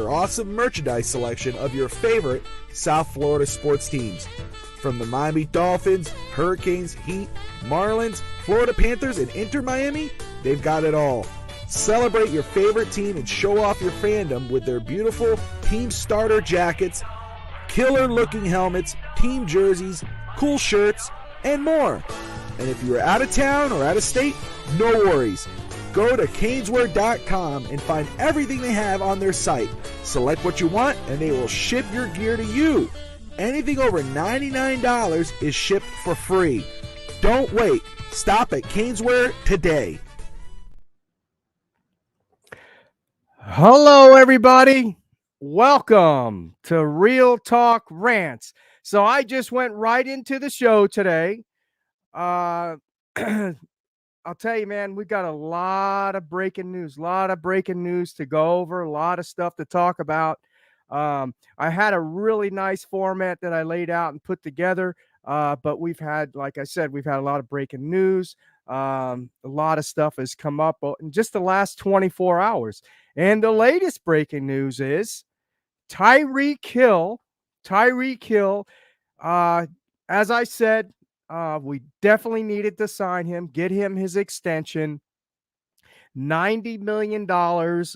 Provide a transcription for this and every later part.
their awesome merchandise selection of your favorite South Florida sports teams. From the Miami Dolphins, Hurricanes, Heat, Marlins, Florida Panthers, and Inter Miami, they've got it all. Celebrate your favorite team and show off your fandom with their beautiful team starter jackets, killer-looking helmets, team jerseys, cool shirts, and more. And if you're out of town or out of state, no worries. Go to caneswear.com and find everything they have on their site. Select what you want, and they will ship your gear to you. Anything over $99 is shipped for free. Don't wait. Stop at Caneswear today. Hello, everybody. Welcome to Real Talk Rants. So I just went right into the show today. I'll tell you, man, we got a lot of breaking news to go over, a lot of stuff to talk about. I had a really nice format that I laid out and put together, but we've had, like I said, we've had a lot of breaking news. A lot of stuff has come up in just the last 24 hours. And the latest breaking news is Tyreek Hill, as I said, we definitely needed to sign him, get him his extension. $90 million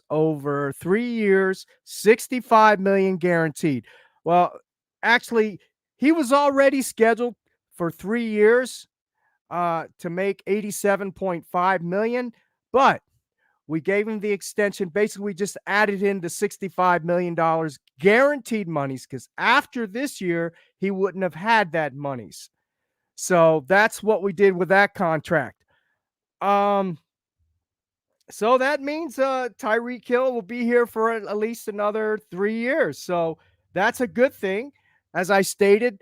over 3 years, $65 million guaranteed. Well, actually, he was already scheduled for 3 years to make $87.5 million, but we gave him the extension. Basically, we just added in the $65 million guaranteed monies because after this year, he wouldn't have had that monies. So that's what we did with that contract. So that means Tyreek Hill will be here for at least another 3 years. So that's a good thing. As I stated,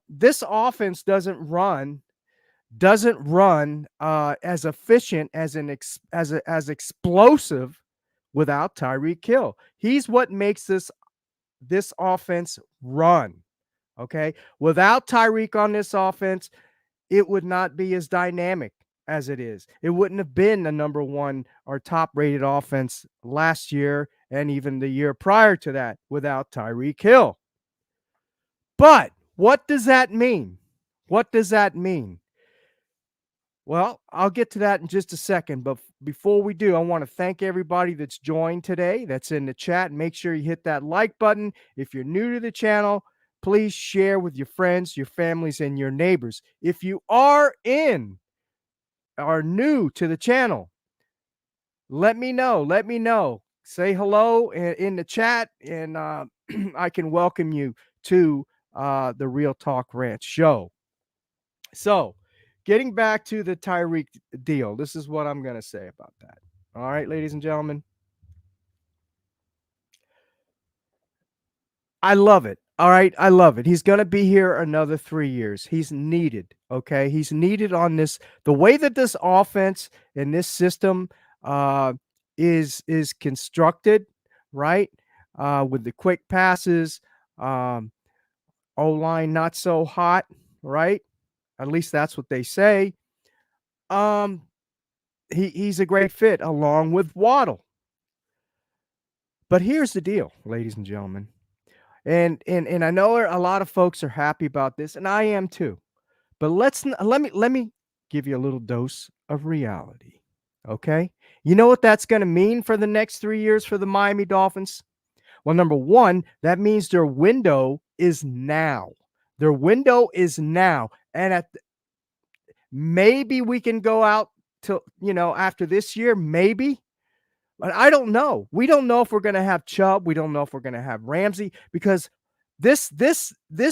this offense doesn't run as efficient as explosive without Tyreek Hill. He's what makes this offense run. Okay, without Tyreek on this offense, it would not be as dynamic as it is. It wouldn't have been the number one or top rated offense last year and even the year prior to that without Tyreek Hill. But what does that mean? Well, I'll get to that in just a second. But before we do, I want to thank everybody that's joined today, that's in the chat. Make sure you hit that like button. If you're new to the channel, please share with your friends, your families, and your neighbors. If you are new to the channel, let me know. Say hello in the chat, and I can welcome you to the Real Talk Rants show. So, getting back to the Tyreek deal, this is what I'm going to say about that. All right, ladies and gentlemen. I love it. All right, I love it. He's going to be here another 3 years. He's needed, okay? He's needed on this. The way that this offense and this system is constructed, right? With the quick passes, O-line not so hot, right? At least that's what they say. He's a great fit along with Waddle. But here's the deal, ladies and gentlemen. And I know a lot of folks are happy about this, and I am too. But let me give you a little dose of reality. Okay? You know what that's going to mean for the next 3 years for the Miami Dolphins? Well, number one, that means their window is now. And maybe we can go out to, after this year, maybe. But I don't know. We don't know if we're going to have Chubb. We don't know if we're going to have Ramsey, because this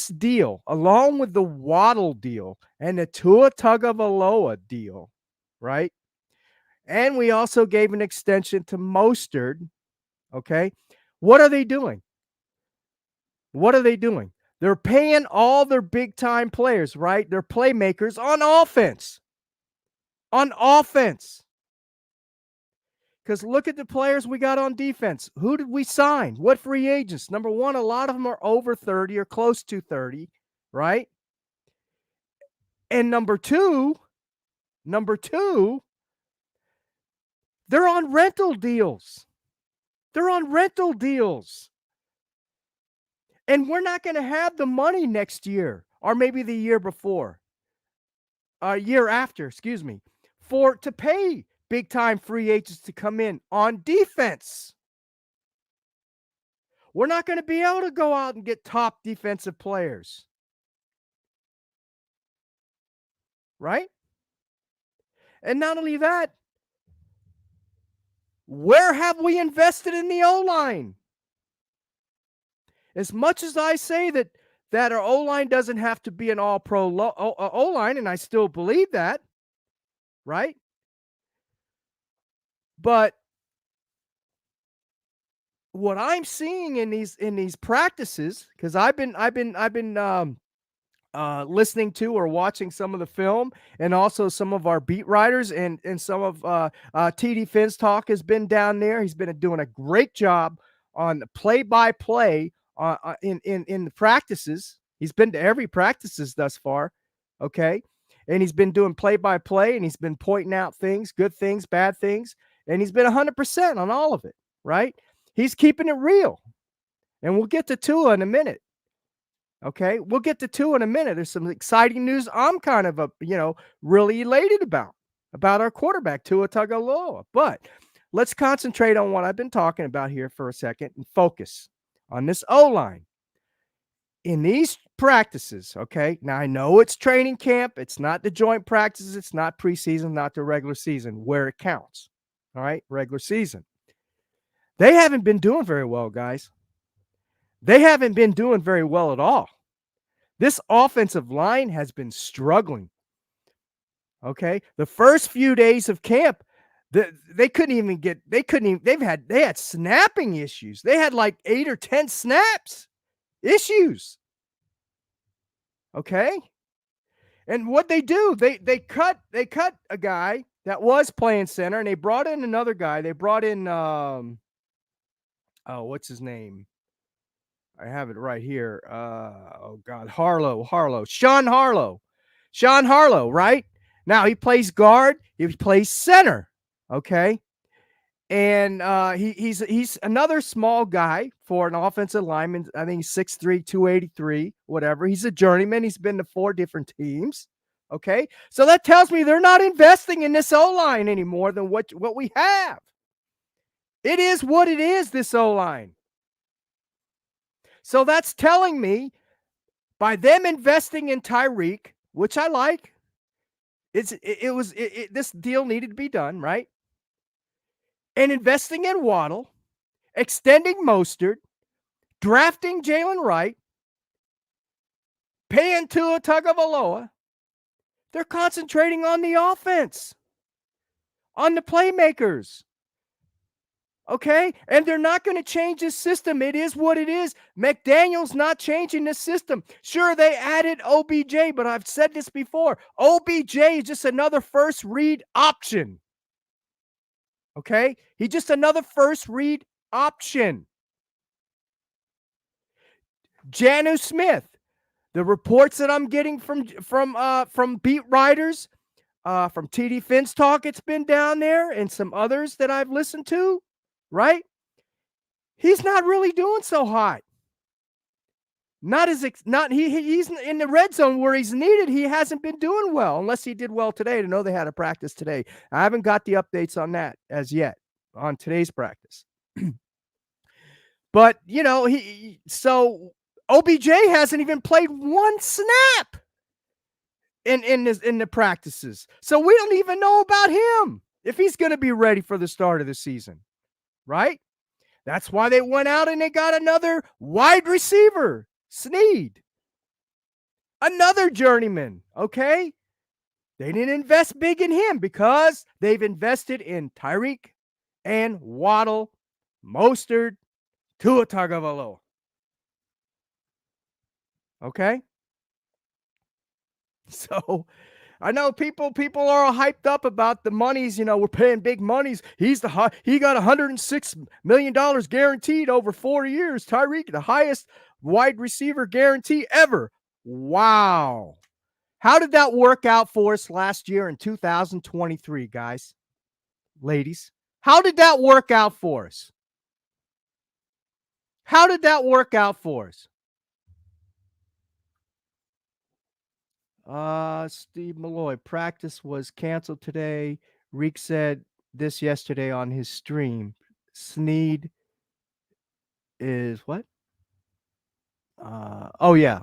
deal, along with the Waddle deal and the Tua Tagovailoa deal, right? And we also gave an extension to Mostert. Okay, what are they doing? They're paying all their big time players, right? Their playmakers on offense. Because look at the players we got on defense. Who did we sign? What free agents? Number one, a lot of them are over 30 or close to 30, right? And number two, they're on rental deals. They're on rental deals. And we're not going to have the money next year or maybe the year before, year after, excuse me, to pay big time free agents to come in on defense. We're not going to be able to go out and get top defensive players. Right? And not only that, where have we invested in the O-line? As much as I say that our O-line doesn't have to be an all-pro O-line, and I still believe that, right? But what I'm seeing in these practices, because I've been listening to or watching some of the film, and also some of our beat writers and some of TD Finn's talk has been down there. He's been doing a great job on the play-by-play in the practices. He's been to every practices thus far, okay? And he's been doing play-by-play, and he's been pointing out things, good things, bad things, and he's been 100% on all of it, right? He's keeping it real. And we'll get to Tua in a minute. Okay, we'll get to Tua in a minute. There's some exciting news I'm kind of really elated about our quarterback, Tua Tagovailoa. But let's concentrate on what I've been talking about here for a second and focus on this O-line. In these practices, okay, now I know it's training camp. It's not the joint practices. It's not preseason, not the regular season where it counts. All right, regular season. They haven't been doing very well, guys. They haven't been doing very well at all. This offensive line has been struggling. Okay. The first few days of camp, they had snapping issues. They had like 8 or 10 snaps issues. Okay. And what they do, they cut a guy that was playing center, and they brought in another guy. They brought in what's his name? I have it right here. Sean Harlow, right? Now he plays guard, he plays center, okay? And he's another small guy for an offensive lineman. I think he's 6'3", 283, whatever. He's a journeyman. He's been to 4 different teams, okay? So that tells me they're not investing in this O-line any more than what we have. It is what it is, this O-line. So that's telling me by them investing in Tyreek, which I like, this deal needed to be done, right? And investing in Waddle, extending Mostert, drafting Jalen Wright, paying Tua Tagovailoa. They're concentrating on the offense, on the playmakers. Okay? And they're not going to change this system. It is what it is. McDaniel's not changing this system. Sure, they added OBJ, but I've said this before. OBJ is just another first read option. Okay? He's just another first read option. Janu Smith. The reports that I'm getting from beat writers, from TD Finn's talk, it's been down there, and some others that I've listened to, right? He's not really doing so hot. He's in the red zone where he's needed. He hasn't been doing well, unless he did well today. To know they had a practice today. I haven't got the updates on that as yet on today's practice. But so OBJ hasn't even played one snap in the practices. So we don't even know about him if he's going to be ready for the start of the season. Right? That's why they went out and they got another wide receiver, Snead. Another journeyman, okay? They didn't invest big in him because they've invested in Tyreek and Waddle, Mostert, Tua Tagovailoa. Okay? So I know people are hyped up about the monies. We're paying big monies. He got $106 million guaranteed over 4 years. Tyreek, the highest wide receiver guarantee ever. Wow. How did that work out for us last year in 2023, guys? Ladies, how did that work out for us? How did that work out for us? Steve Molloy, practice was canceled today. Reek said this yesterday on his stream. Sneed is what? Oh yeah,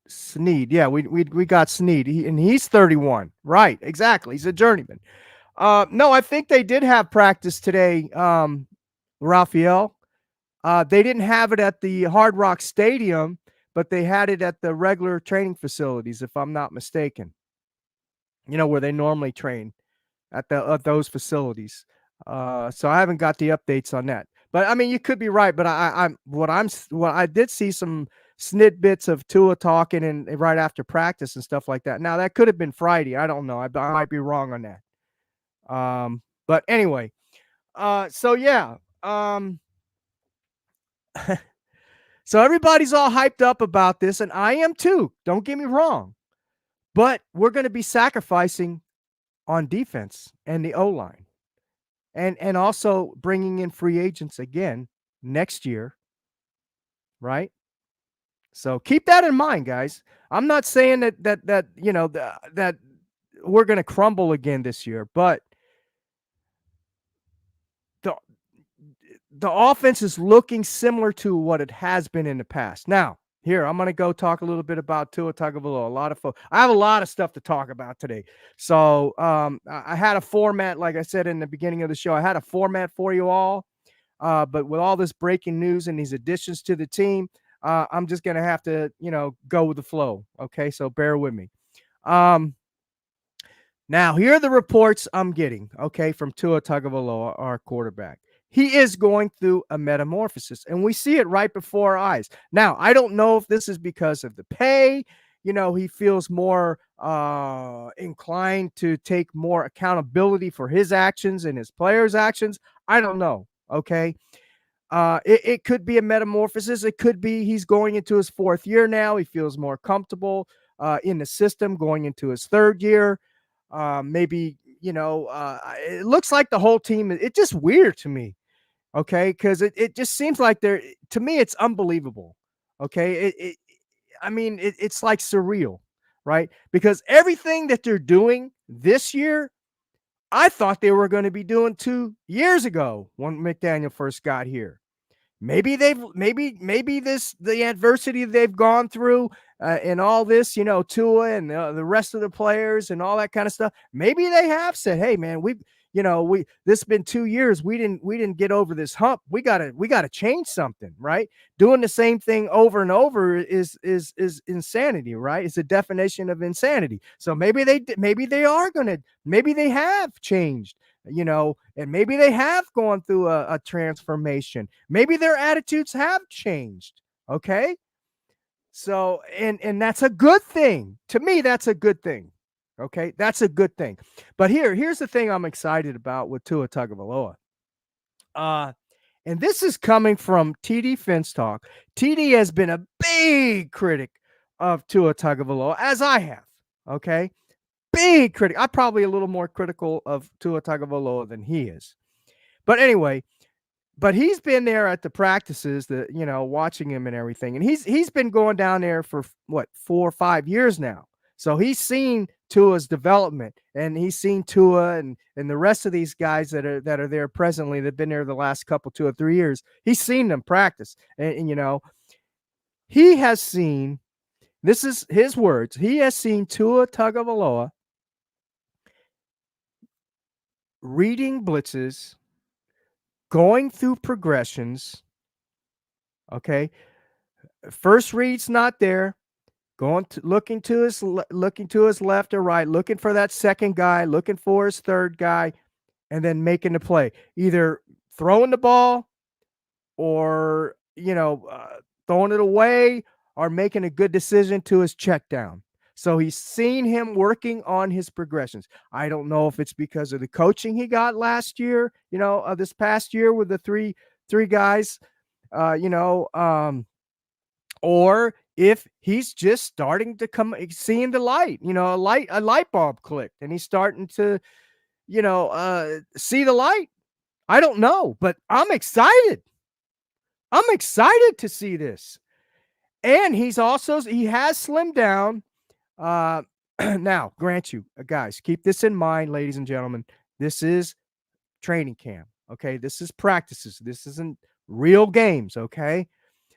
Sneed. Yeah, we got Sneed, and he's 31. Right, exactly. He's a journeyman. No, I think they did have practice today. Raphael. They didn't have it at the Hard Rock Stadium, but they had it at the regular training facilities, if I'm not mistaken. You know where they normally train at those facilities. So I haven't got the updates on that. But I mean, you could be right. But what I did see some snidbits of Tua talking and right after practice and stuff like that. Now that could have been Friday. I don't know. I might be wrong on that. But anyway, so yeah. So everybody's all hyped up about this, and I am too. Don't get me wrong. But we're going to be sacrificing on defense and the O-line. And also bringing in free agents again next year, right? So keep that in mind, guys. I'm not saying that you know that we're going to crumble again this year, but the the offense is looking similar to what it has been in the past. Now, here I'm going to go talk a little bit about Tua Tagovailoa. I have a lot of stuff to talk about today. So I had a format, like I said in the beginning of the show. I had a format for you all, but with all this breaking news and these additions to the team, I'm just going to have to, go with the flow. Okay, so bear with me. Now, here are the reports I'm getting, okay, from Tua Tagovailoa, our quarterback. He is going through a metamorphosis, and we see it right before our eyes. Now, I don't know if this is because of the pay. He feels more inclined to take more accountability for his actions and his players' actions. I don't know, okay? It could be a metamorphosis. It could be he's going into his fourth year now. He feels more comfortable in the system going into his third year. Maybe, it looks like the whole team, it's just weird to me. Okay. Cause it just seems like to me, it's unbelievable. Okay. It's like surreal, right? Because everything that they're doing this year, I thought they were going to be doing 2 years ago when McDaniel first got here. Maybe the adversity they've gone through and all this, Tua and the rest of the players and all that kind of stuff. Maybe they have said, "Hey, man, this has been 2 years. We didn't get over this hump. We gotta change something, right? Doing the same thing over and over is insanity, right? It's a definition of insanity. So maybe they have changed." And maybe they have gone through a transformation. Maybe their attitudes have changed. Okay. So, and that's a good thing. To me, that's a good thing. Okay. That's a good thing. But here's the thing I'm excited about with Tua Tagovailoa. And this is coming from TD Finstock. TD has been a big critic of Tua Tagovailoa, as I have. Okay. Big critic. I'm probably a little more critical of Tua Tagovailoa than he is. But anyway, he's been there at the practices, watching him and everything. And he's been going down there for what, 4 or 5 years now. So he's seen Tua's development, and he's seen Tua and the rest of these guys that are there presently that've been there the last couple 2 or 3 years. He's seen them practice. And he has seen, this is his words, he has seen Tua Tagovailoa reading blitzes, going through progressions. Okay. First read's not there. Looking to his left or right, looking for that second guy, looking for his third guy, and then making the play. Either throwing the ball or, throwing it away or making a good decision to his check down. So he's seen him working on his progressions. I don't know if it's because of the coaching he got last year, this past year with the three guys, or if he's just starting to seeing the light, a light bulb clicked and he's starting to, see the light. I don't know, but I'm excited. I'm excited to see this. And he has slimmed down. Now, grant you, guys, keep this in mind, ladies and gentlemen. This is training camp. Okay, this is practices. This isn't real games. Okay,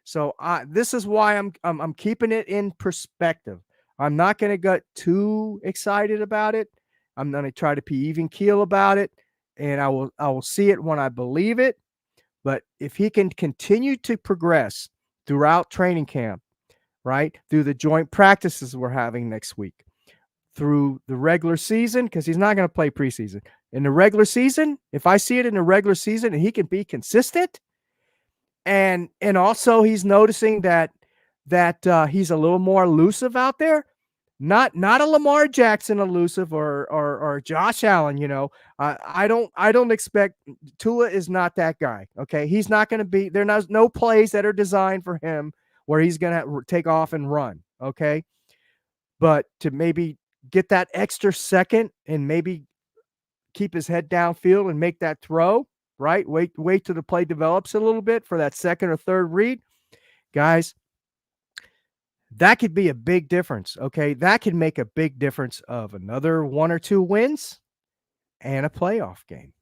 so this is why I'm keeping it in perspective. I'm not going to get too excited about it. I'm going to try to be even keel about it, and I will see it when I believe it. But if he can continue to progress throughout training camp, right, through the joint practices we're having next week, through the regular season, because he's not going to play preseason. In the regular season, if I see it in the regular season and he can be consistent, and also he's noticing that he's a little more elusive out there, not a Lamar Jackson elusive or Josh Allen. I don't expect. Tua is not that guy. Okay, he's not going to be. There's no plays that are designed for him where he's going to take off and run. Okay, but to maybe get that extra second and maybe keep his head downfield and make that throw, right? Wait till the play develops a little bit for that second or third read. Guys, that could be a big difference, okay? That could make a big difference of another 1 or 2 wins and a playoff game.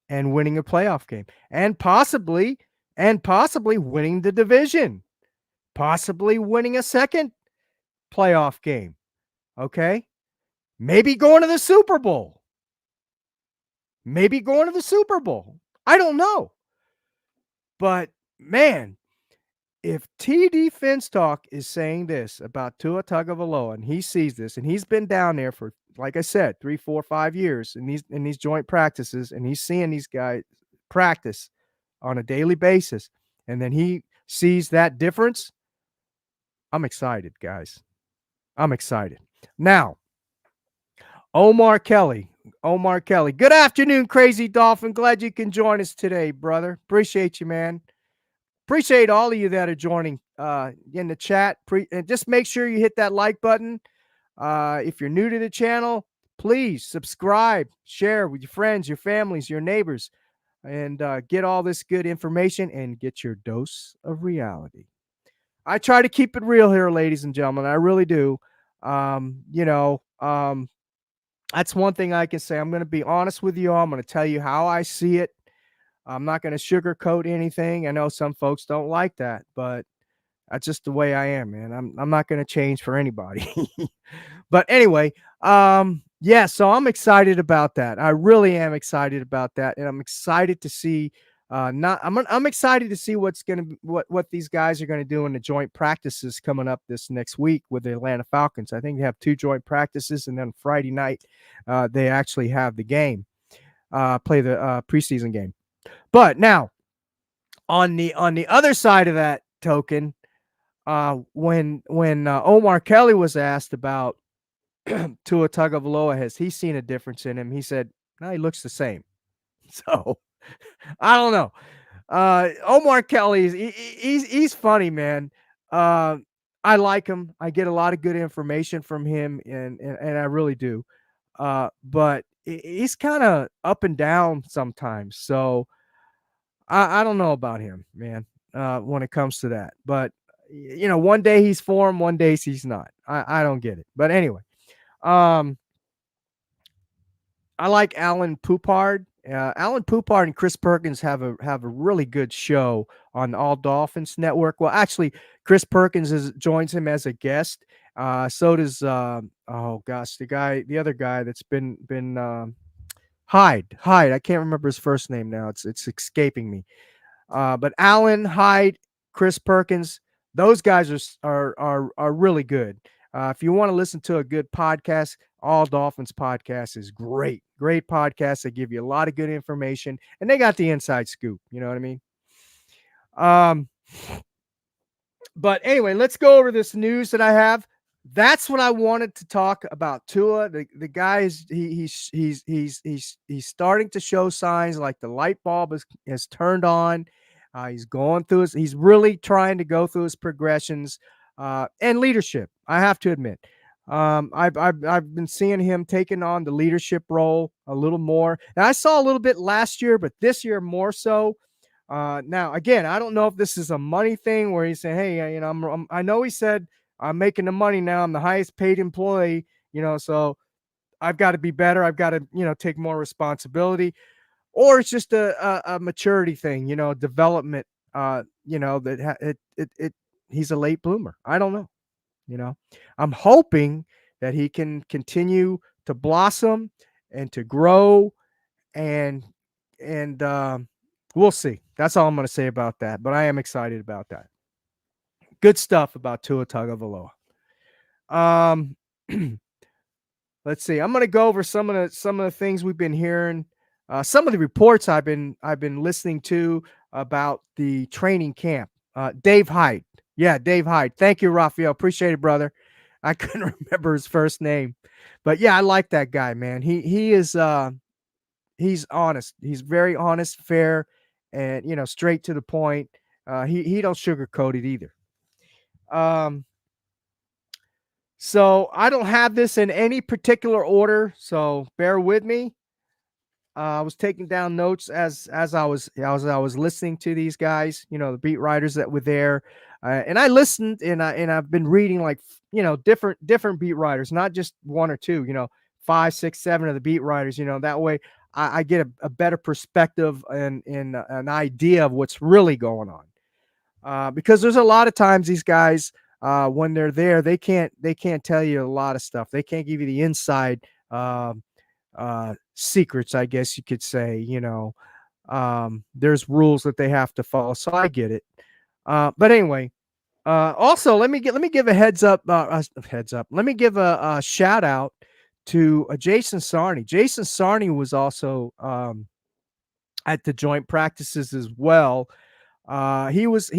And winning a playoff game. And possibly winning the division. Possibly winning a second playoff game. Okay? Maybe going to the Super Bowl. I don't know. But, man, if TD Finstock is saying this about Tua Tagovailoa, and he sees this, and he's been down there for, like I said, 3, 4, 5 years in these joint practices, and he's seeing these guys practice on a daily basis, and then he sees that difference, I'm excited, guys. I'm excited. Now, Omar Kelly. Good afternoon, Crazy Dolphin. Glad you can join us today, brother. Appreciate you, man. Appreciate all of you that are joining in the chat. And just make sure you hit that like button. If you're new to the channel, please subscribe, share with your friends, your families, your neighbors, and get all this good information and get your dose of reality. I try to keep it real here, ladies and gentlemen. I really do. That's one thing I can say. I'm going to be honest with you all. I'm going to tell you how I see it. I'm not going to sugarcoat anything. I know some folks don't like that, but that's just the way I am, man. I'm not going to change for anybody. But anyway, so I'm excited about that. I really am excited about that, and I'm excited to see. I'm excited to see what these guys are going to do in the joint practices coming up this next week with the Atlanta Falcons. I think they have 2 joint practices, and then Friday night they actually have the game, play the preseason game. But now, on the other side of that token, when Omar Kelly was asked about Tua Tagovailoa, has he seen a difference in him? He said, no, he looks the same. So I don't know. Omar Kelly, he's funny, man. I like him. I get a lot of good information from him, and I really do. But he's kind of up and down sometimes. So I don't know about him, man, when it comes to that. But, one day he's form, one day he's not. I don't get it. But anyway, I like Alan Poupard. Alan Poupard and Chris Perkins have a really good show on All Dolphins Network. Well, actually, Chris Perkins joins him as a guest. So does the other guy that's been Hyde. I can't remember his first name now. It's escaping me. But Alan, Hyde, Chris Perkins, those guys are really good. If you want to listen to a good podcast, All Dolphins podcast is great. Great podcast. They give you a lot of good information, and they got the inside scoop. You know what I mean? But anyway, let's go over this news that I have. That's what I wanted to talk about. Tua, the guy is he's starting to show signs like the light bulb has turned on. He's going through he's really trying to go through his progressions and leadership. I have to admit, I've been seeing him taking on the leadership role a little more. And I saw a little bit last year, but this year more so. Now, again, I don't know if this is a money thing where he's saying, "Hey, I know he said I'm making the money now. I'm the highest paid employee, so I've got to be better. I've got to, take more responsibility." Or it's just a maturity thing, development. He's a late bloomer. I don't know. I'm hoping that he can continue to blossom and to grow, and we'll see. That's all I'm going to say about that. But I am excited about that. Good stuff about Tua Tagovailoa. Um, let's see. I'm going to go over some of the things we've been hearing. Some of the reports I've been listening to about the training camp. Dave Hyde. Yeah, Dave Hyde. Thank you, Raphael. Appreciate it, brother. I couldn't remember his first name. But yeah, I like that guy, man. He is he's honest. He's very honest, fair, and straight to the point. He don't sugarcoat it either. So I don't have this in any particular order, so bear with me. I was taking down notes as I was listening to these guys, the beat writers that were there, and I listened, and I've been reading like different beat writers, not just one or two, 5, 6, 7 of the beat writers. That way I get a better perspective and an idea of what's really going on, because there's a lot of times these guys, when they're there, they can't tell you a lot of stuff. They can't give you the inside secrets, I guess you could say. There's rules that they have to follow, so I get it. But anyway, also let me give a heads up. Let me give a shout out to Jason Sarney. Jason Sarney was also at the joint practices as well. He was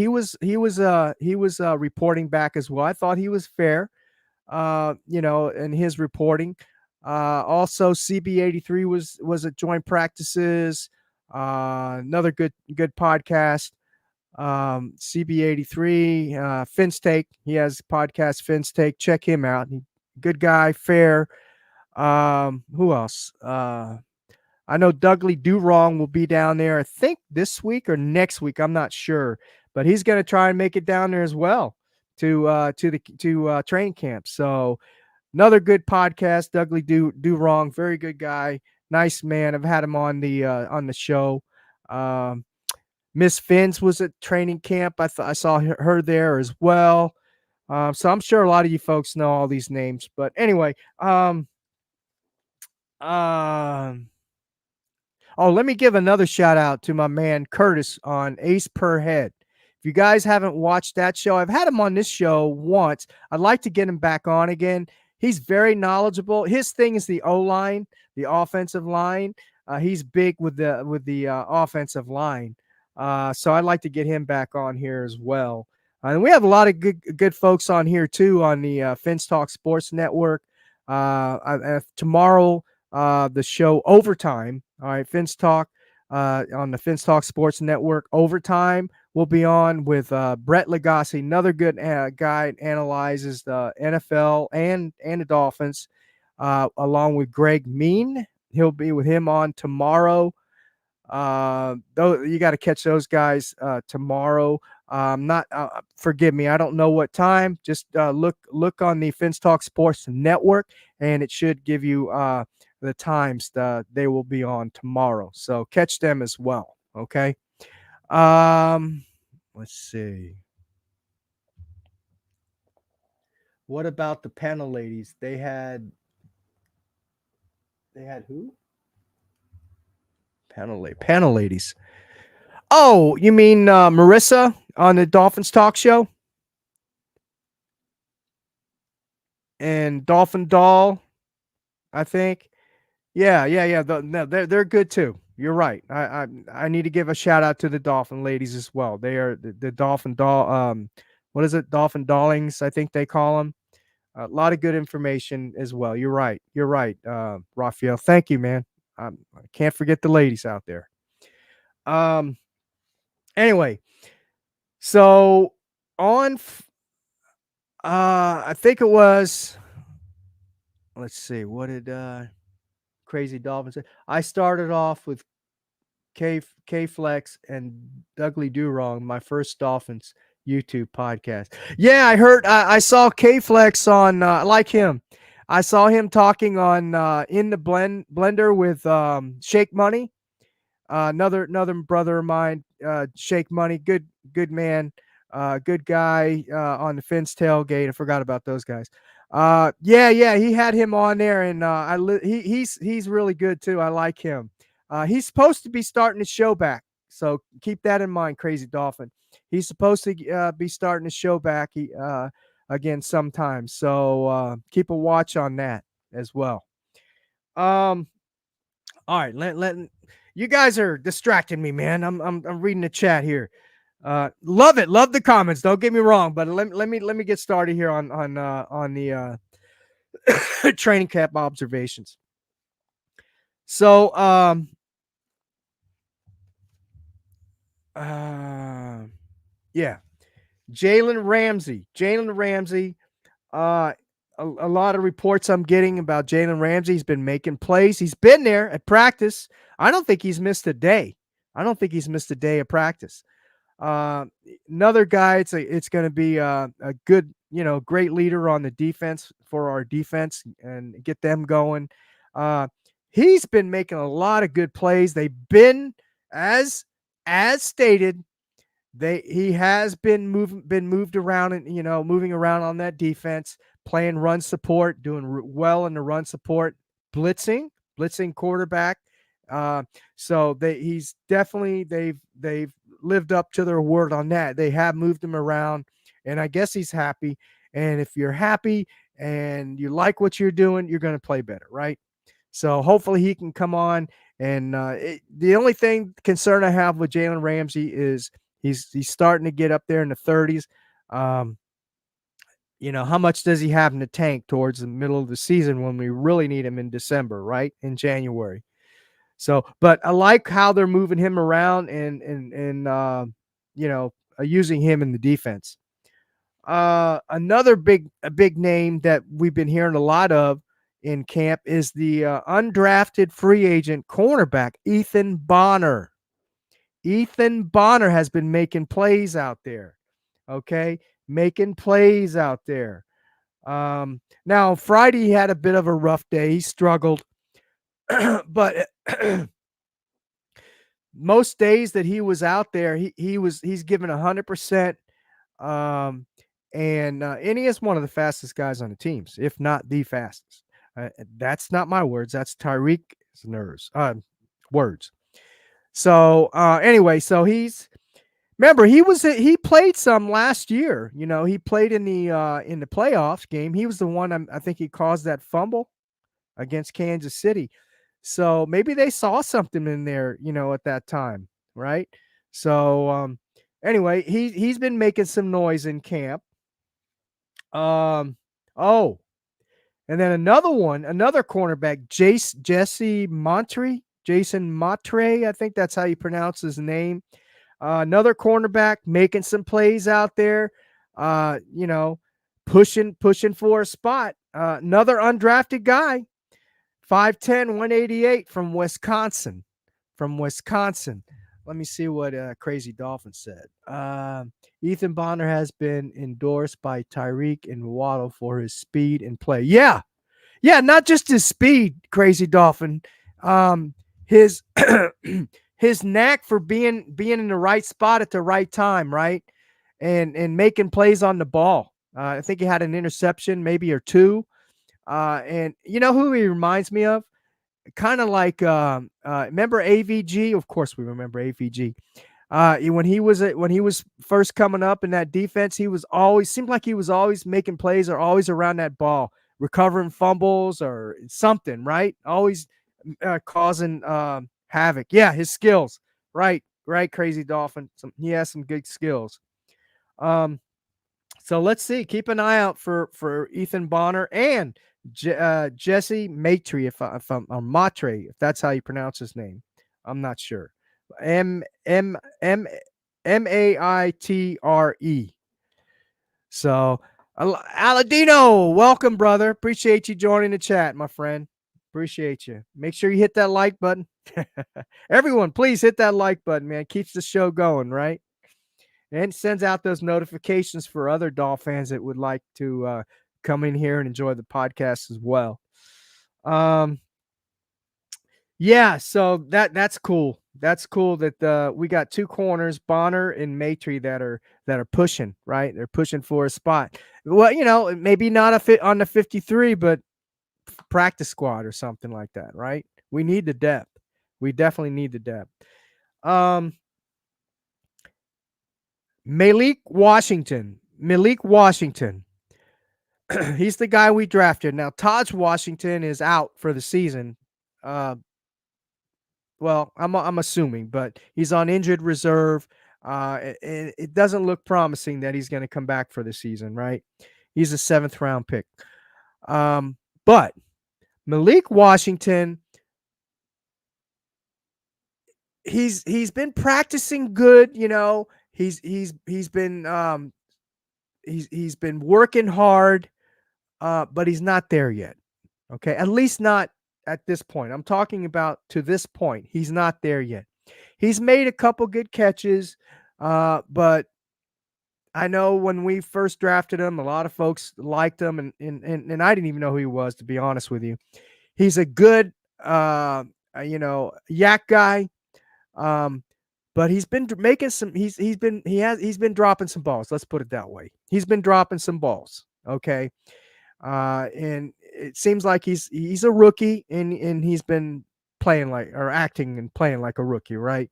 reporting back as well. I thought he was fair, in his reporting. Also, CB83 was at joint practices. Another good podcast. CB83, Finn's Take. He has podcast Finn's Take. Check him out. Good guy, fair. Who else? I know Dudley Do Wrong will be down there, I think this week or next week. I'm not sure, but he's going to try and make it down there as well to training camp. So another good podcast, Dudley Do Wrong. Very good guy. Nice man. I've had him on the show. Miss Finns was at training camp. I saw her there as well. So I'm sure a lot of you folks know all these names. But anyway, oh, let me give another shout out to my man Curtis on Ace Per Head. If you guys haven't watched that show, I've had him on this show once. I'd like to get him back on again. He's very knowledgeable. His thing is the O-line, the offensive line. He's big with the offensive line. So I'd like to get him back on here as well. And we have a lot of good folks on here too on the Fins Talk Sports Network. Tomorrow, the show Overtime. All right, Fins Talk on the Fins Talk Sports Network. Overtime will be on with Brett Lagasse, another good guy, analyzes the NFL and the Dolphins, along with Greg Mean. He'll be with him on tomorrow. Though you got to catch those guys tomorrow. Not forgive me, I don't know what time. Just look on the Fins Talk Sports Network, and it should give you the times that they will be on tomorrow. So catch them as well. Okay. Let's see. What about the panel ladies? They had who? Panel ladies. Oh, you mean Marissa on the Dolphins talk show? And Dolphin Doll, I think. Yeah. They're good too. You're right. I need to give a shout out to the Dolphin ladies as well. They are the Dolphin Doll. What is it? Dolphin Dollings, I think they call them. A lot of good information as well. You're right. Raphael. Thank you, man. I can't forget the ladies out there. Anyway, so on. I think it was. Let's see. What did Crazy Dolphins say? I started off with K Flex and Dougly Do Wrong, my first Dolphins YouTube podcast. Yeah, I saw K Flex on I like him. I saw him talking on in the blender with Shake Money. Another brother of mine, Shake Money, good man, good guy on the Fins tailgate. I forgot about those guys. Yeah, he had him on there, and he's really good too. I like him. He's supposed to be starting his show back, so keep that in mind, Crazy Dolphin. He's supposed to be starting his show back again sometime. So keep a watch on that as well. All right, let you guys are distracting me, man. I'm reading the chat here. Love it, love the comments. Don't get me wrong, but let me get started here on the training camp observations. So yeah, Jalen Ramsey. A lot of reports I'm getting about Jalen Ramsey. He's been making plays. He's been there at practice. I don't think he's missed a day. Of practice. Another guy. It's going to be a good, great leader on the defense for our defense and get them going. He's been making a lot of good plays. They've been as stated. He has been moved around and moving around on that defense, playing run support, doing well in the run support, blitzing quarterback. So he's definitely they've lived up to their word on that. They have moved him around, and I guess he's happy. And if you're happy and you like what you're doing, you're going to play better, right? So hopefully he can come on. And the only concern I have with Jalen Ramsey is he's starting to get up there in the 30s. How much does he have in the tank towards the middle of the season when we really need him in December, right? In January. So, but I like how they're moving him around and using him in the defense. Another big name that we've been hearing a lot of in camp is the undrafted free agent cornerback, Ethan Bonner. Ethan Bonner has been making plays out there. Okay. Making plays out there. Now Friday he had a bit of a rough day. He struggled, but most days that he was out there, he's given 100%. And he is one of the fastest guys on the teams, if not the fastest. That's not my words. That's Tyreek's words. So anyway, so he played some last year. He played in the playoffs game. He was the one I think he caused that fumble against Kansas City. So maybe they saw something in there, at that time, right? So anyway, he's been making some noise in camp. And then another cornerback, Jason Matre, I think that's how you pronounce his name. Another cornerback making some plays out there, pushing for a spot. Another undrafted guy, 5'10", 188 from Wisconsin. Let me see what Crazy Dolphin said. Ethan Bonner has been endorsed by Tyreek and Waddle for his speed and play. Yeah, not just his speed, Crazy Dolphin. His his knack for being in the right spot at the right time, right? And making plays on the ball. I think he had an interception, maybe or two. And you know who he reminds me of? Kind of like remember AVG? Of course we remember AVG. When he was first coming up in that defense, seemed like he was always making plays or always around that ball, recovering fumbles or something, right? Always causing havoc. Yeah, his skills. Right, Crazy Dolphin. He has some good skills. So let's see. Keep an eye out for Ethan Bonner and Jesse Maitre, or Matre, if that's how you pronounce his name. I'm not sure. Maitre. So Aladino, welcome, brother. Appreciate you joining the chat, my friend. Appreciate you. Make sure you hit that like button. Everyone, please hit that like button, man. Keeps the show going, right? And sends out those notifications for other Dolphin fans that would like to come in here and enjoy the podcast as well. Yeah, so that's cool. That's cool that we got two corners, Bonner and Maitre, that are pushing, right? They're pushing for a spot. Well, maybe not a fit on the 53, but practice squad or something like that, right? We need the depth. We definitely need the depth. Malik Washington. He's the guy we drafted. Now, Taj Washington is out for the season. Well, I'm assuming, but he's on injured reserve. It doesn't look promising that he's going to come back for the season, right? He's a 7th round pick. But Malik Washington, he's been practicing good, He's been he's been working hard, but he's not there yet. Okay, at least not at this point. I'm talking about to this point. He's not there yet. He's made a couple good catches, but I know when we first drafted him, a lot of folks liked him, and I didn't even know who he was, to be honest with you. He's a good, yak guy, but he's been making some. He's been dropping some balls. Let's put it that way. He's been dropping some balls. Okay, and it seems like he's a rookie, and he's been playing like, or acting and playing like a rookie, right?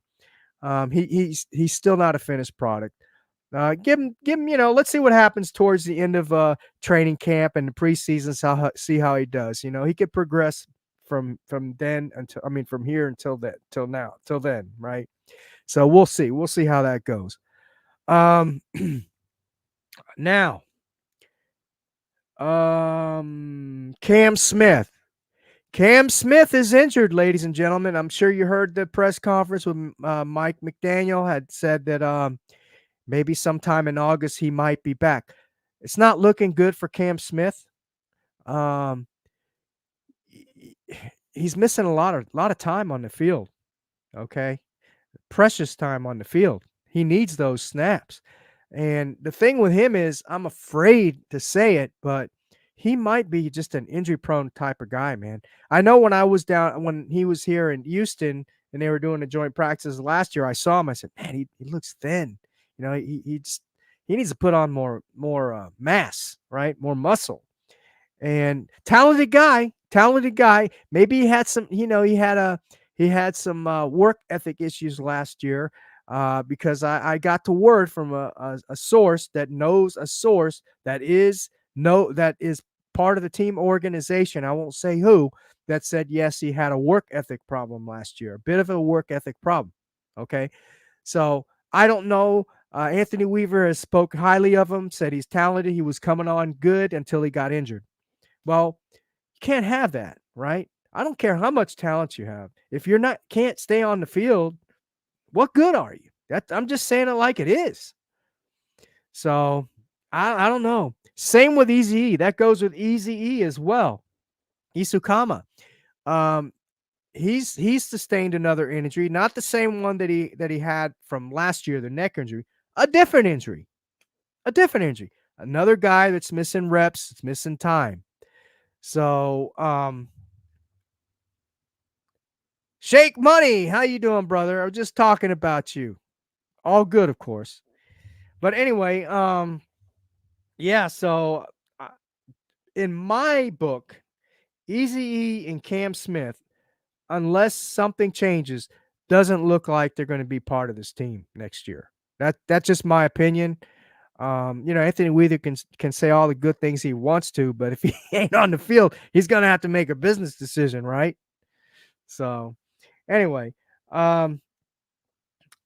He's still not a finished product. Give him, let's see what happens towards the end of training camp and the preseason. See how he does. He could progress from then until, from here until then, right? So we'll see. We'll see how that goes. Now, Cam Smith. Cam Smith is injured, ladies and gentlemen. I'm sure you heard the press conference with Mike McDaniel had said that maybe sometime in August he might be back. It's not looking good for Cam Smith. He's missing a lot of time on the field. Okay, precious time on the field. He needs those snaps. And the thing with him is, I'm afraid to say it, but he might be just an injury-prone type of guy, man. I know when he was here in Houston and they were doing the joint practices last year, I saw him. I said, man, he looks thin. He needs to put on more mass, right? More muscle. And talented guy. Maybe he had some, he had some work ethic issues last year. Because I got the word from a source that knows a source that is part of the team organization. I won't say who, that said, yes, he had a work ethic problem last year, a bit of a work ethic problem. Okay. So I don't know. Anthony Weaver has spoke highly of him, said he's talented. He was coming on good until he got injured. Well, you can't have that, right? I don't care how much talent you have. If you're can't stay on the field, what good are you? I'm just saying it like it is. So I don't know. Same with Eazy-E. That goes with Eazy-E as well. Isukama. He's sustained another injury, not the same one that he had from last year, the neck injury. A different injury. Another guy that's missing reps, it's missing time. So Shake Money, how you doing, brother? I was just talking about you. All good, of course. But anyway, yeah, so in my book, Eazy-E and Cam Smith, unless something changes, doesn't look like they're going to be part of this team next year. That's just my opinion. Anthony Weaver can say all the good things he wants to, but if he ain't on the field, he's going to have to make a business decision, right? So anyway, not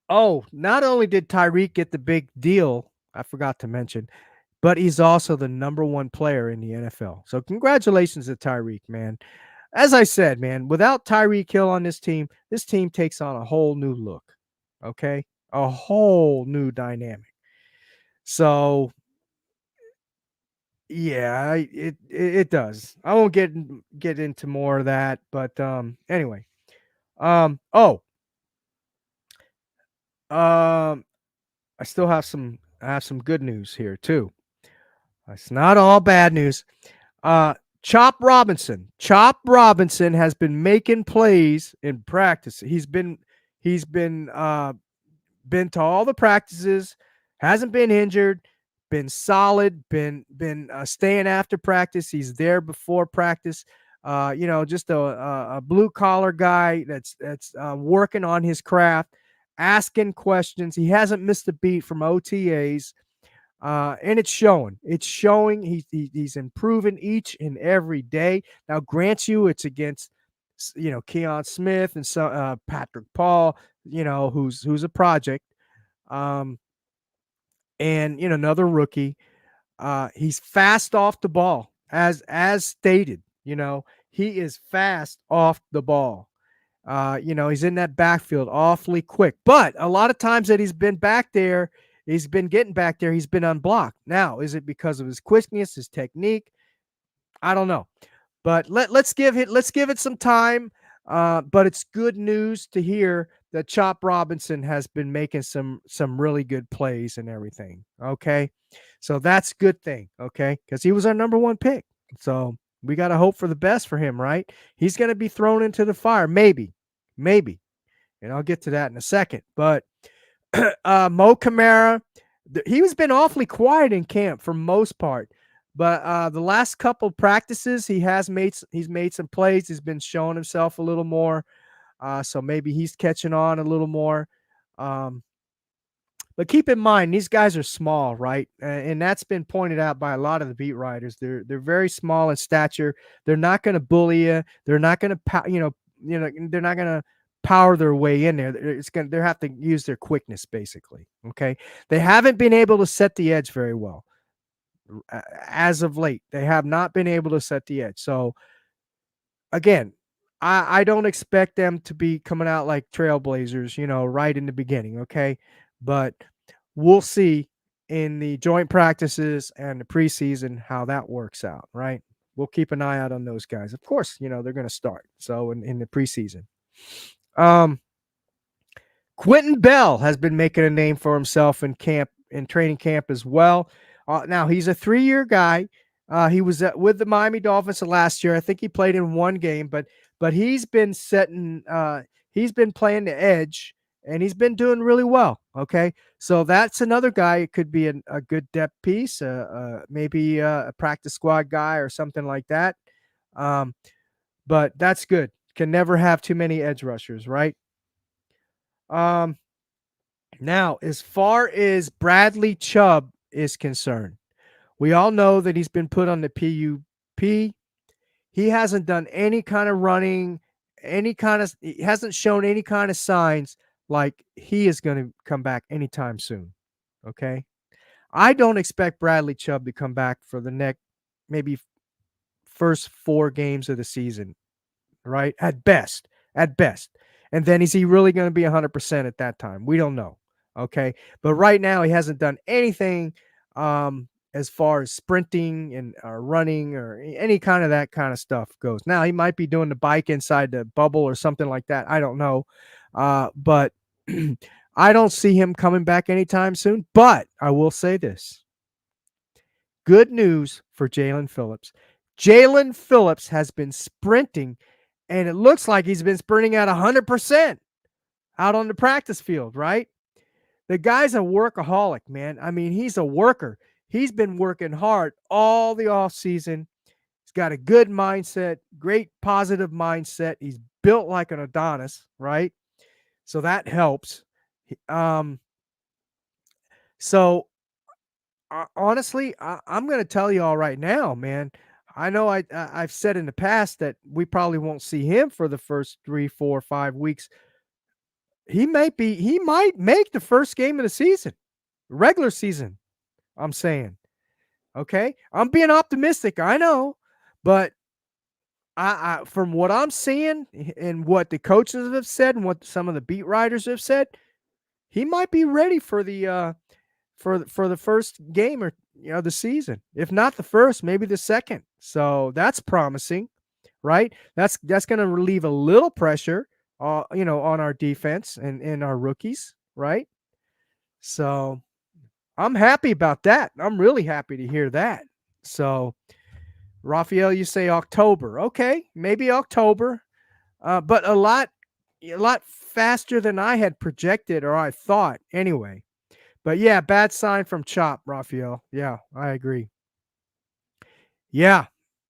only did Tyreek get the big deal, I forgot to mention, but he's also the number one player in the NFL. So congratulations to Tyreek, man. As I said, man, without Tyreek Hill on this team takes on a whole new look. Okay? A whole new dynamic. So Yeah, it does. I won't get into more of that, but anyway. Oh, um I still have some good news here too. It's not all bad news. Uh Chop Robinson. Chop Robinson has been making plays in practice. He's been to all the practices, hasn't been injured, been solid, been staying after practice. He's there before practice. Just a blue collar guy that's working on his craft, asking questions. He hasn't missed a beat from OTAs. And it's showing. It's showing. He's improving each and every day. Now, grant you, it's against Keon Smith and Patrick Paul, who's a project, um, and another rookie. He's fast off the ball, as stated. He is fast off the ball. He's in that backfield awfully quick. But a lot of times that he's been back there, he's been getting back there, he's been unblocked. Now, is it because of his quickness, his technique? I don't know. But let's give it some time. But it's good news to hear that Chop Robinson has been making some really good plays and everything. Okay, so that's a good thing. Okay, because he was our number one pick. So we got to hope for the best for him, right? He's going to be thrown into the fire, maybe, and I'll get to that in a second. But Mo Camara, he was been awfully quiet in camp for most part. But the last couple practices, he's made some plays. He's been showing himself a little more. So maybe he's catching on a little more. Um, but keep in mind, these guys are small, right? And that's been pointed out by a lot of the beat writers. They're very small in stature. They're not going to bully you. They're not going to they're not going to power their way in there. They have to use their quickness basically. Okay, they haven't been able to set the edge very well as of late. They have not been able to set the edge. So again, I don't expect them to be coming out like trailblazers, right in the beginning. Okay. But we'll see in the joint practices and the preseason how that works out. Right. We'll keep an eye out on those guys. Of course, they're going to start. So in the preseason, um, Quentin Bell has been making a name for himself in training camp as well. Now he's a 3-year guy. He was with the Miami Dolphins last year. I think he played in one game, but he's been he's been playing the edge, and he's been doing really well. Okay, so that's another guy. It could be a good depth piece, maybe a practice squad guy or something like that. But that's good. Can never have too many edge rushers, right? Now, as far as Bradley Chubb is concerned, we all know that he's been put on the PUP. He hasn't done any kind of running, he hasn't shown any kind of signs like he is going to come back anytime soon. Okay. I don't expect Bradley Chubb to come back for the next, maybe first 4 games of the season, right? At best. And then is he really going to be 100% at that time? We don't know. Okay. But right now, he hasn't done anything as far as sprinting and running or any kind of that kind of stuff goes. Now, he might be doing the bike inside the bubble or something like that. I don't know. But I don't see him coming back anytime soon. But I will say this. Good news for Jalen Phillips. Jalen Phillips has been sprinting, and it looks like he's been sprinting at 100% out on the practice field, right? The guy's a workaholic, man. I mean, he's a worker. He's been working hard all the offseason. He's got a good mindset, great positive mindset. He's built like an Adonis, right? So that helps. Honestly, I'm going to tell you all right now, man. I know I've said in the past that we probably won't see him for the first 3, 4, 5 weeks. He might make the first game of the season, regular season. I'm saying, okay. I'm being optimistic. I know, but I from what I'm seeing and what the coaches have said and what some of the beat writers have said, he might be ready for the for the first game or the season. If not the first, maybe the second. So that's promising, right? That's going to relieve a little pressure, on our defense and our rookies, right? So I'm happy about that. I'm really happy to hear that. So, Raphael, you say October. Okay, maybe October, but a lot faster than I had projected or I thought anyway. But yeah, bad sign from Chop, Raphael. Yeah, I agree. Yeah,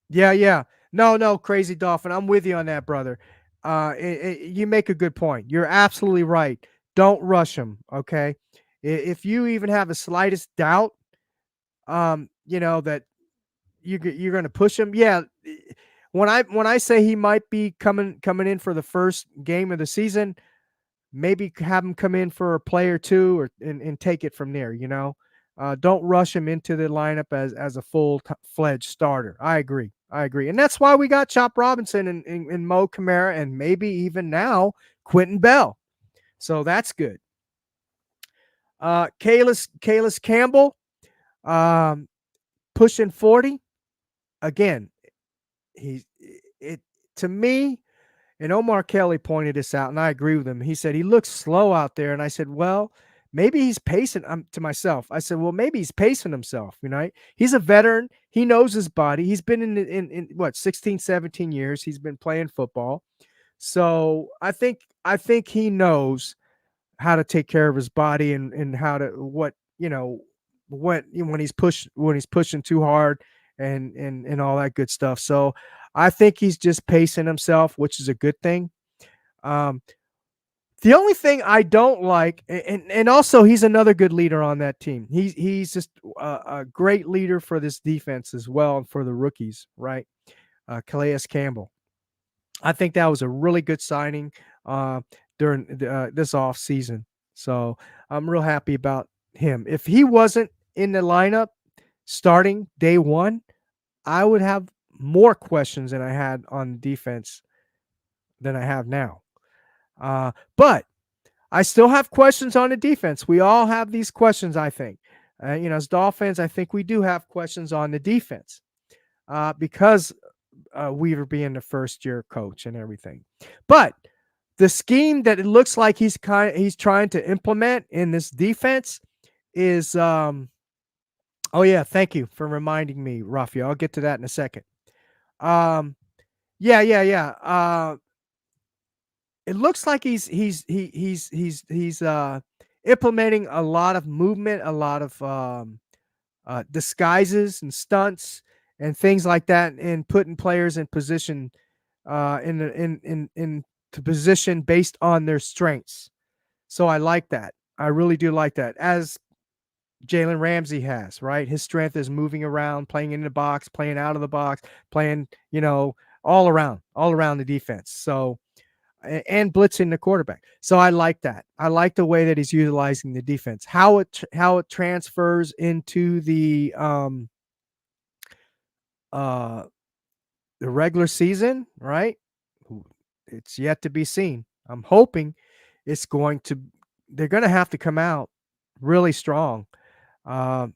yeah, yeah. No, no, Crazy Dolphin. I'm with you on that, brother. You make a good point. You're absolutely right. Don't rush him. Okay. If you even have the slightest doubt, that you're going to push him. Yeah. When I say he might be coming in for the first game of the season, maybe have him come in for a play or two, and take it from there. Don't rush him into the lineup as a full-fledged starter. I agree. And that's why we got Chop Robinson and Mo Kamara, and maybe even now Bell. So that's good. Kalis Campbell, pushing 40 again. He it to me, and Omar Kelly pointed this out, and I agree with him. He said he looks slow out there, and I said, well, maybe he's pacing. To myself, I said, well, maybe he's pacing himself. He's a veteran. He knows his body. He's been in what 16, 17 years. He's been playing football, so I think he knows how to take care of his body and how to when he's pushing too hard and all that good stuff. So I think he's just pacing himself, which is a good thing. Um, the only thing I don't like, and also he's another good leader on that team. He's just a great leader for this defense as well, and for the rookies, right? Calais Campbell. I think that was a really good signing uh, during this off season. So I'm real happy about him. If he wasn't in the lineup starting day one, I would have more questions than I had on defense than I have now. But I still have questions on the defense. We all have these questions, I think. As Dolphins, I think we do have questions on the defense because Weaver being the first year coach and everything. But the scheme that it looks like he's trying to implement in this defense is oh yeah, thank you for reminding me, Raphael. I'll get to that in a second. Um yeah. It looks like he's implementing a lot of movement, a lot of disguises and stunts and things like that, and putting players in position to position based on their strengths. So I like that. I really do like that. As Jalen Ramsey has, right? His strength is moving around, playing in the box, playing out of the box, playing, all around the defense. So and blitzing the quarterback. So I like that. I like the way that he's utilizing the defense. How it transfers into the regular season, right? It's yet to be seen. I'm hoping they're going to have to come out really strong, um,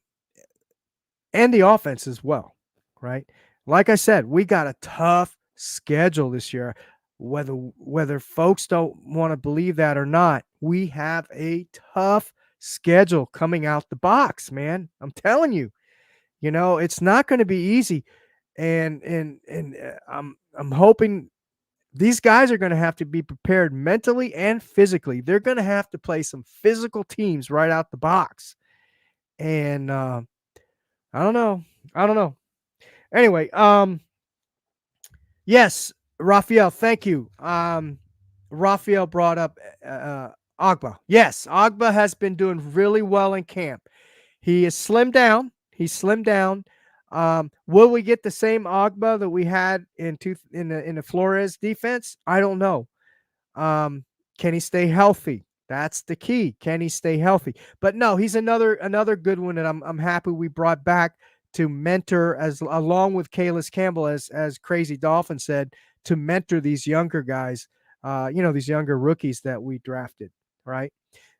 and the offense as well, right? Like I said, we got a tough schedule this year. Whether folks don't want to believe that or not, we have a tough schedule coming out the box, man. I'm telling you, it's not going to be easy, and I'm hoping these guys are going to have to be prepared mentally and physically. They're going to have to play some physical teams right out the box, and I don't know. I don't know. Anyway, yes, Raphael, thank you. Raphael brought up Agba. Yes, Agba has been doing really well in camp. He is slimmed down. He's slimmed down. Will we get the same Agba that we had in the Flores defense? I don't know. Can he stay healthy? That's the key. Can he stay healthy? But no, he's another good one that I'm happy we brought back to mentor, as along with Kalis Campbell, as Crazy Dolphin said, to mentor these younger guys, these younger rookies that we drafted, right?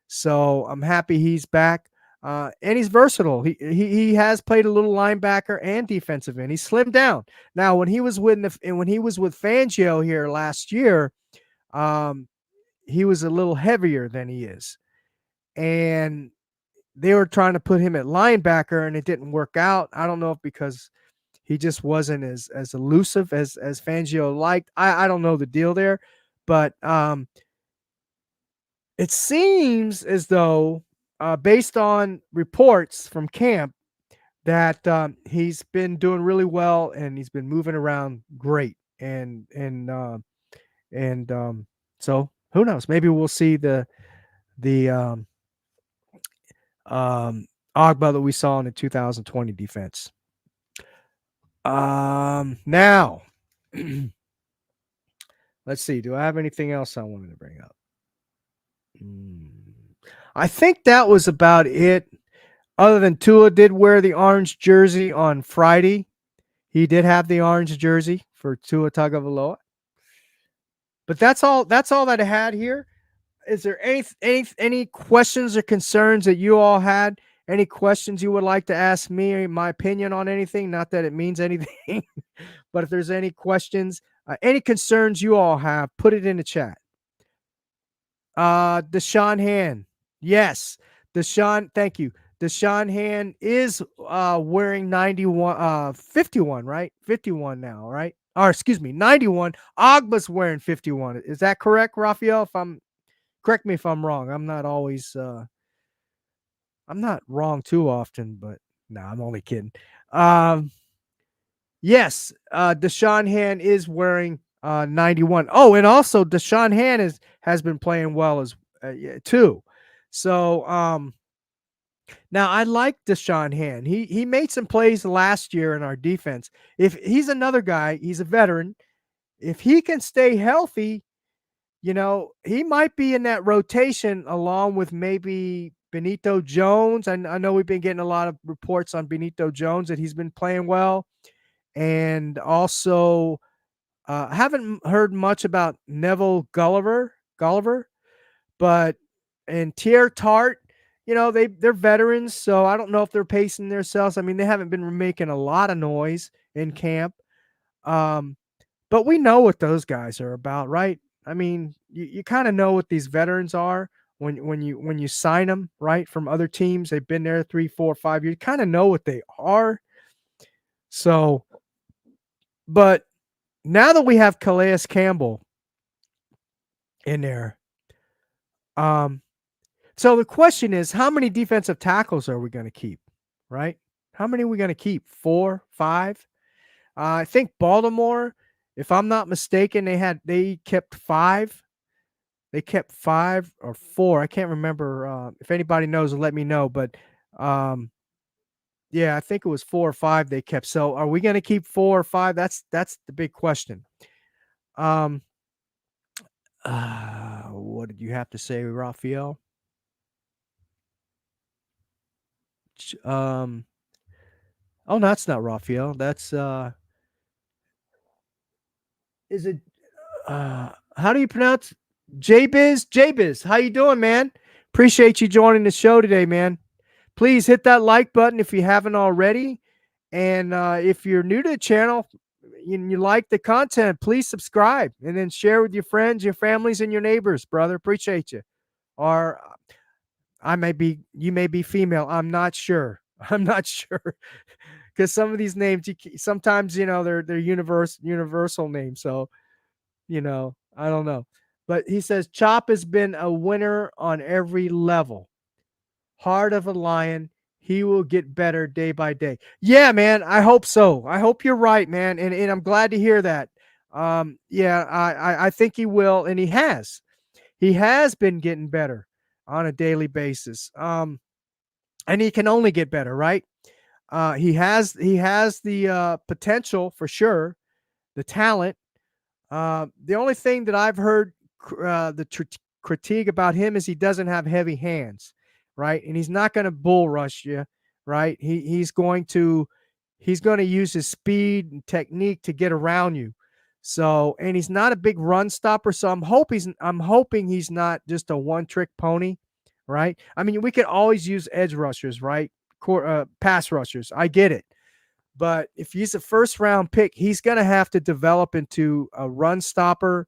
So I'm happy he's back. And he's versatile. He has played a little linebacker and defensive end. He slimmed down. Now, when he was with Fangio here last year, um, he was a little heavier than he is, and they were trying to put him at linebacker, and it didn't work out. I don't know if because he just wasn't as elusive as Fangio liked. I don't know the deal there, but it seems as though, based on reports from camp, that he's been doing really well and he's been moving around great. And so who knows? Maybe we'll see the Ogba that we saw in the 2020 defense. Now, let's see. Do I have anything else I wanted to bring up? I think that was about it. Other than Tua did wear the orange jersey on Friday. He did have the orange jersey for Tua Tagovailoa. But that's all that I had here. Is there any questions or concerns that you all had? Any questions you would like to ask me, my opinion on anything? Not that it means anything, but if there's any questions, any concerns you all have, put it in the chat. Deshaun Hand. Yes. Deshaun, thank you. Deshaun Hand is wearing 51, right? 51 now, right? Or excuse me, 91. Ogba's wearing 51. Is that correct, Raphael? Correct me if I'm wrong. I'm not always I'm not wrong too often, but no, I'm only kidding. Yes, Deshaun Hand is wearing 91. Oh, and also Deshaun Hand has been playing well as too. So now I like Deshaun Hand. He made some plays last year in our defense. If he's another guy, he's a veteran. If he can stay healthy, he might be in that rotation along with maybe Benito Jones. I know we've been getting a lot of reports on Benito Jones that he's been playing well. And also, I haven't heard much about Neville Gulliver, but and Tier Tart, they're veterans, so I don't know if they're pacing themselves. I mean, they haven't been making a lot of noise in camp. But we know what those guys are about, right? I mean, you kind of know what these veterans are when you sign them, right? From other teams, they've been there 3, 4, 5 years. You kind of know what they are. So, but now that we have Calais Campbell in there, so the question is, how many defensive tackles are we going to keep, right? How many are we going to keep? 4, 5? I think Baltimore, if I'm not mistaken, they kept 5. They kept 5 or 4. I can't remember. If anybody knows, let me know. But yeah, I think it was 4 or 5 they kept. So are we going to keep 4 or 5? That's the big question. What did you have to say, Raphael? Oh, no, that's not Raphael. That's is it how do you pronounce J-Biz? J-Biz, how you doing, man? Appreciate you joining the show today, man. Please hit that like button if you haven't already. And if you're new to the channel and you like the content, please subscribe and then share with your friends, your families, and your neighbors, brother. Appreciate you. Or you may be female. I'm not sure. I'm not sure. Because some of these names, sometimes, they're universal names. So, I don't know. But he says, Chop has been a winner on every level. Heart of a lion. He will get better day by day. Yeah, man. I hope so. I hope you're right, man. And I'm glad to hear that. Yeah, I think he will. And he has. He has been getting better on a daily basis. And he can only get better, right? He has the potential for sure, the talent. The only thing that I've heard critique about him is he doesn't have heavy hands, right? And he's not going to bull rush you, right? He's going to use his speed and technique to get around you. So, and he's not a big run stopper. So I'm hoping he's not just a one trick pony, right? I mean, we could always use edge rushers, right? Pass rushers. I get it. But if he's a first round pick, he's going to have to develop into a run stopper,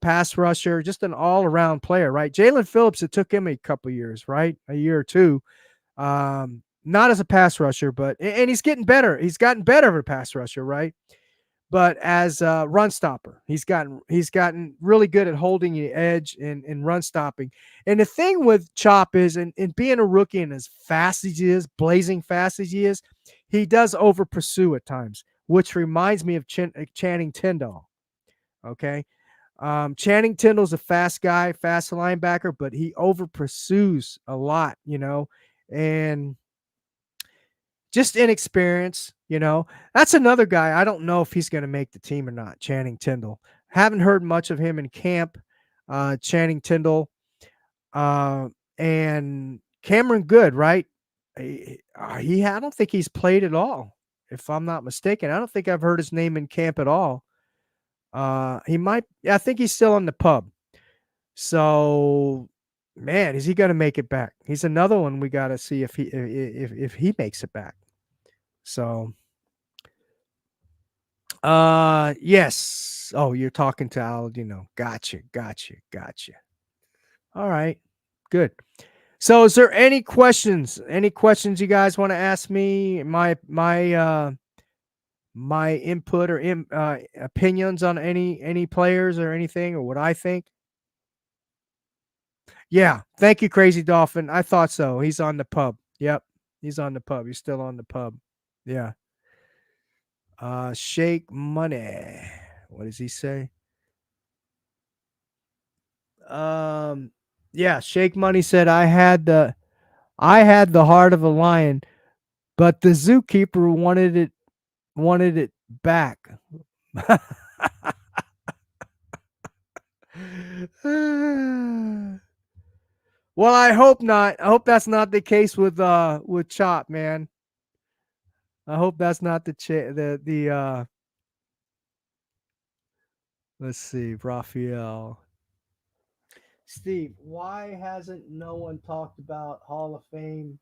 pass rusher, just an all around player, right? Jalen Phillips, it took him a couple years, right? A year or two. Not as a pass rusher, and he's getting better. He's gotten better as a pass rusher, right? But as a run stopper, he's gotten really good at holding the edge and run stopping. And the thing with Chop is, and being a rookie and as fast as he is, blazing fast as he is, he does over pursue at times, which reminds me of Channing Tindall. Okay. Channing Tindall's a fast guy, fast linebacker, but he over pursues a lot, and just inexperience, That's another guy. I don't know if he's going to make the team or not, Channing Tindall. Haven't heard much of him in camp, Channing Tindall. And Cameron Good, right? I don't think he's played at all, if I'm not mistaken. I don't think I've heard his name in camp at all. He might. I think he's still on the pub. So, man, is he going to make it back? He's another one we got to see if he makes it back. So, yes. Oh, you're talking to Aladino. Gotcha. All right, good. So, is there any questions? Any questions you guys want to ask me? My input or opinions on any players or anything, or what I think? Yeah, thank you, Crazy Dolphin. I thought so. He's on the pub. Yep, he's on the pub. He's still on the pub. Yeah. Shake money. What does he say? Yeah, Shake Money said I had the heart of a lion, but the zookeeper wanted it back. Well, I hope not. I hope that's not the case with Chop, man. I hope that's not the let's see, Raphael. Steve, why hasn't no one talked about Hall of Fame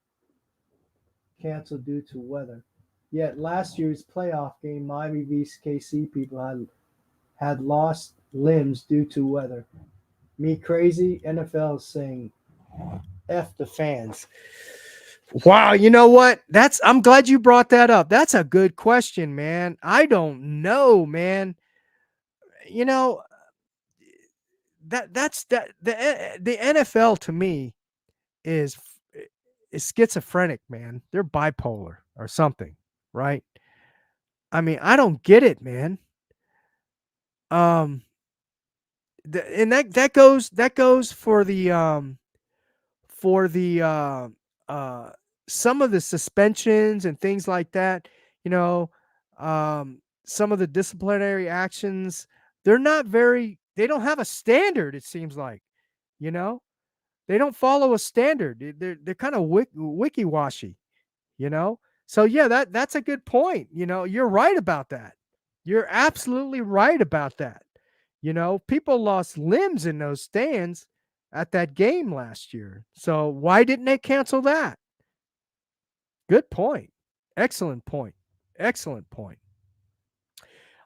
canceled due to weather? Yet last year's playoff game, Miami vs KC people had lost limbs due to weather. Me crazy? NFL is saying F the fans. Wow, you know what? I'm glad you brought that up. That's a good question, man. I don't know, man. That's the NFL to me is schizophrenic, man. They're bipolar or something, right? I mean, I don't get it, man. And that goes for the some of the suspensions and things like that. Some of the disciplinary actions, they don't have a standard. It seems like, they don't follow a standard. They're kind of wiki-washy, So yeah, that's a good point. You're right about that. You're absolutely right about that. People lost limbs in those stands at that game last year. So why didn't they cancel that? Good point. Excellent point. Excellent point.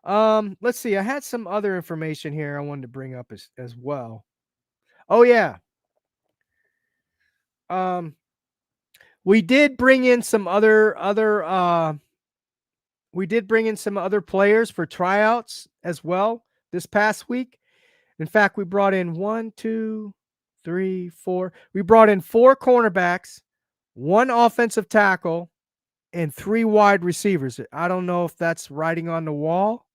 Let's see. I had some other information here I wanted to bring up as well. Oh yeah. We did bring in some other players for tryouts as well this past week. In fact, we brought in 1, 2, 3, 4. We brought in 4 cornerbacks, 1 offensive tackle, and 3 wide receivers. I don't know if that's writing on the wall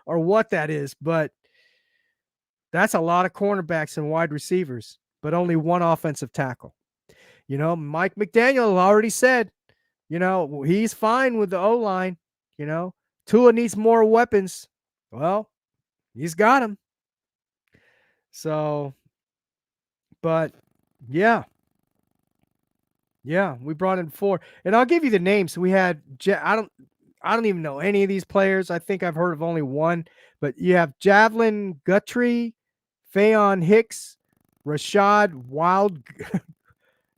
or what that is, but that's a lot of cornerbacks and wide receivers, but only 1 offensive tackle. Mike McDaniel already said, he's fine with the O-line. Tua needs more weapons. Well, he's got them. So, but yeah, we brought in 4, and I'll give you the names. We had I don't even know any of these players. I think I've heard of only one, but you have Javelin Guthrie, Fayon Hicks, Rashad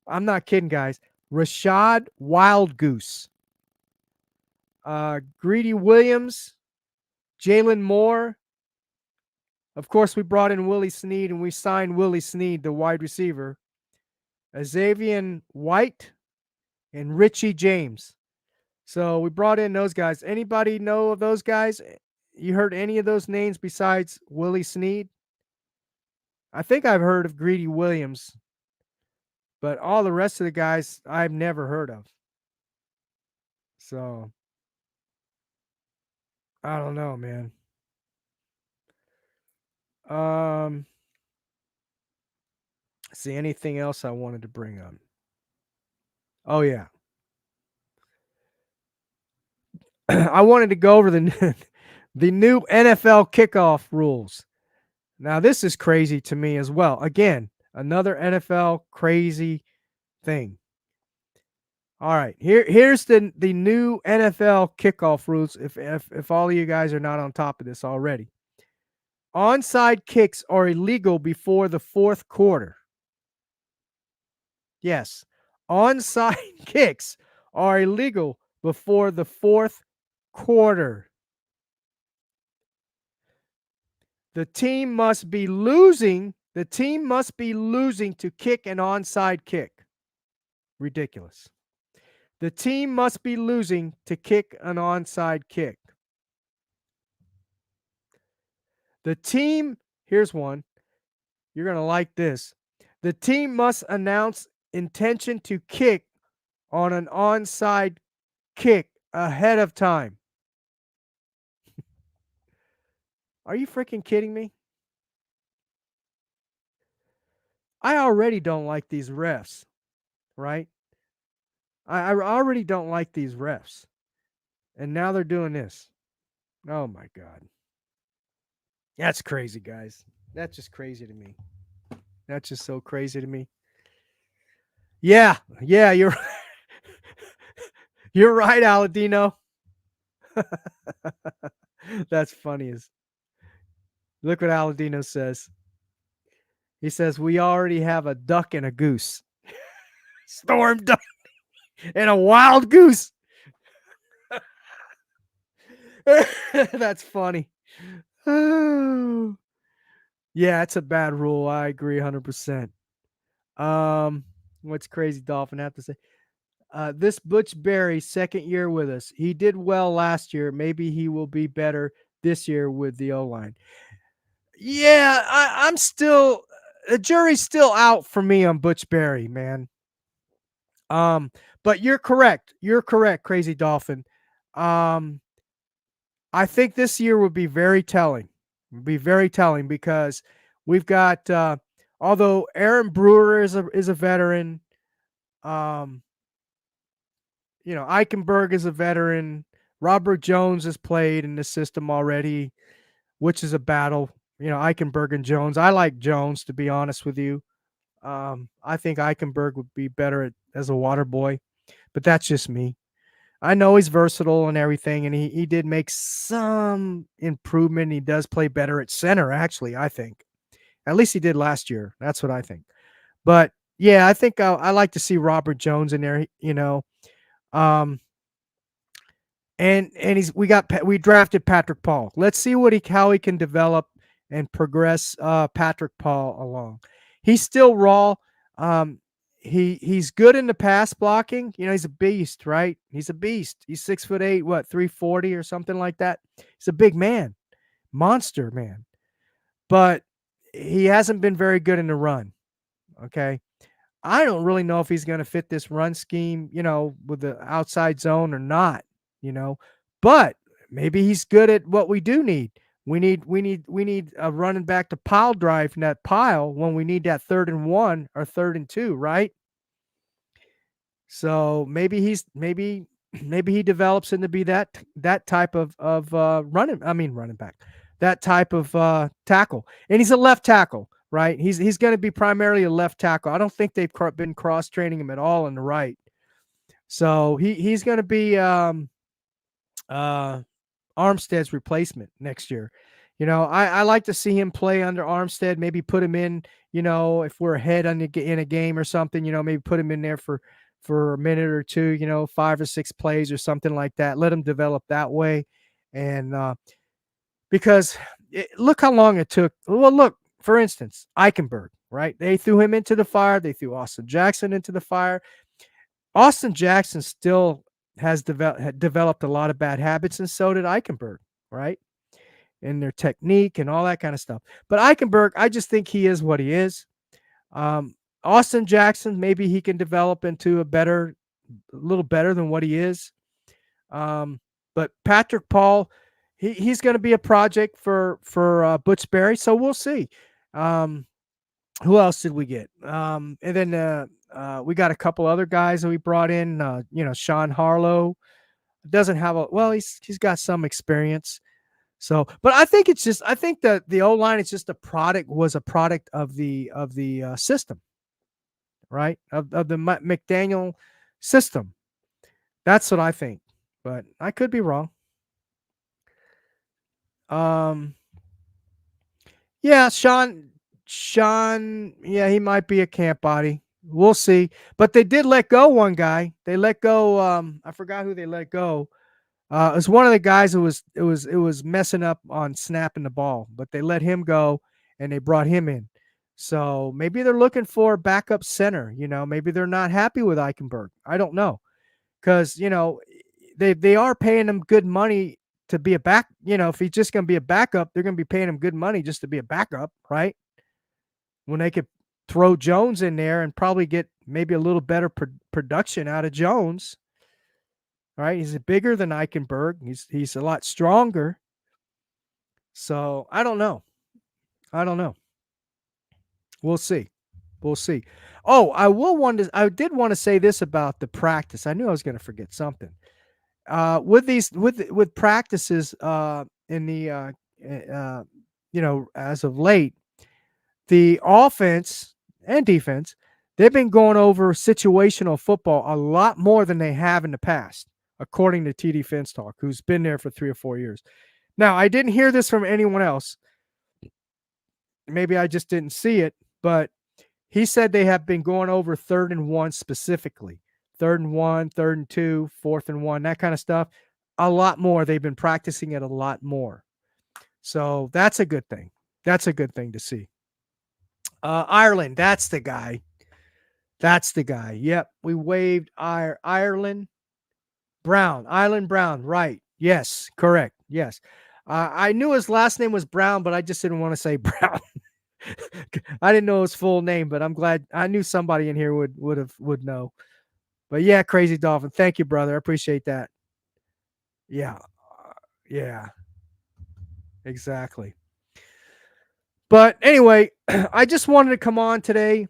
I'm not kidding, guys. Rashad Wild Goose, Greedy Williams, Jalen Moore. Of course, we brought in Willie Snead, and we signed Willie Snead, the wide receiver. Xavier White and Richie James. So we brought in those guys. Anybody know of those guys? You heard any of those names besides Willie Snead? I think I've heard of Greedy Williams, but all the rest of the guys I've never heard of. So I don't know, man. See, anything else I wanted to bring up? Oh yeah. I wanted to go over the the new NFL kickoff rules. Now, this is crazy to me as well. Again, another NFL crazy thing. All right, here's the new NFL kickoff rules. If all of you guys are not on top of this already, onside kicks are illegal before the fourth quarter. Yes, onside kicks are illegal before the fourth quarter. The team must be losing. The team must be losing to kick an onside kick. Ridiculous. The team must be losing to kick an onside kick. The team, here's one. You're going to like this. The team must announce intention to kick on an onside kick ahead of time. Are you freaking kidding me? I already don't like these refs, right? I already don't like these refs. And now they're doing this. Oh my God. That's crazy, guys. That's just crazy to me. That's just so crazy to me. Yeah, you're you're right, Aladino. That's funny as look what Aladino says. He says we already have a duck and a goose. Storm duck and a wild goose. That's funny. Oh. Yeah, it's a bad rule. I agree 100%. What's crazy Dolphin have to say? This Butch Berry, second year with us. He did well last year. Maybe he will be better this year with the O-line. Yeah, I'm still the jury's still out for me on Butch Berry, man. But you're correct. You're correct, Crazy Dolphin. I think this year would be very telling. Be very telling because we've got although Aaron Brewer is a veteran, Eichenberg is a veteran. Robert Jones has played in the system already, which is a battle. Eichenberg and Jones. I like Jones, to be honest with you. I think Eichenberg would be better as a water boy, but that's just me. I know he's versatile and everything, and he did make some improvement. He does play better at center, actually, I think. At least he did last year. That's what I think. But, yeah, I think I like to see Robert Jones in there, and we drafted Patrick Paul. Let's see how he can develop and progress Patrick Paul along. He's still raw. He's good in the pass blocking. He's a beast, right? He's a beast. He's 6'8", 340 or something like that. He's a big man, monster man. But he hasn't been very good in the run. Okay. I don't really know if he's going to fit this run scheme, with the outside zone or not, but maybe he's good at what we do need. We need a running back to pile drive in that pile when we need that 3rd and 1 or 3rd and 2, right? So maybe he develops into be that type of running back, that type of tackle, and he's a left tackle, right? He's going to be primarily a left tackle. I don't think they've been cross training him at all on the right, so he's going to be Armstead's replacement next year. I like to see him play under Armstead, maybe put him in, if we're ahead in a game or something, maybe put him in there for a minute or two, 5 or 6 plays or something like that. Let him develop that way. And because look how long it took. Well, look, for instance, Eichenberg, right? They threw him into the fire. They threw Austin Jackson into the fire. Austin Jackson still has developed a lot of bad habits, and so did Eichenberg, right? And their technique and all that kind of stuff. But Eichenberg, I just think he is what he is. Um, Austin Jackson, maybe he can develop into a little better than what he is. But Patrick Paul, he's going to be a project for Butch Berry, so we'll see. Who else did we get? And then we got a couple other guys that we brought in. Sean Harlow doesn't have he's got some experience. So, but I think that the O line is just was a product of the system, right? Of the McDaniel system. That's what I think, but I could be wrong. Yeah, Sean, yeah, he might be a camp body. We'll see. But they did let go one guy. They let go. I forgot who they let go. It was one of the guys who was messing up on snapping the ball, but they let him go and they brought him in. So maybe they're looking for a backup center. Maybe they're not happy with Eichenberg. I don't know, because they are paying him good money to be a back. If he's just going to be a backup, they're going to be paying him good money just to be a backup, right? When they could throw Jones in there and probably get maybe a little better production out of Jones. Right, he's bigger than Eichenberg. He's a lot stronger. So I don't know. We'll see. Oh, I did want to say this about the practice. I knew I was going to forget something. With practices in the as of late, the offense and defense, they've been going over situational football a lot more than they have in the past, according to TD Finstock, who's been there for 3 or 4 years. Now, I didn't hear this from anyone else. Maybe I just didn't see it, but he said they have been going over 3rd and 1 specifically. 3rd and 1, 3rd and 2, 4th and 1, that kind of stuff. A lot more. They've been practicing it a lot more. So that's a good thing. That's a good thing to see. Ireland, that's the guy. Yep, we waived Ireland Brown, right. Yes, correct. Yes. I knew his last name was Brown, but I just didn't want to say Brown. I didn't know his full name, but I'm glad I knew somebody in here would know. But yeah, Crazy Dolphin. Thank you, brother. I appreciate that. Yeah. Yeah. Exactly. But anyway, I just wanted to come on today.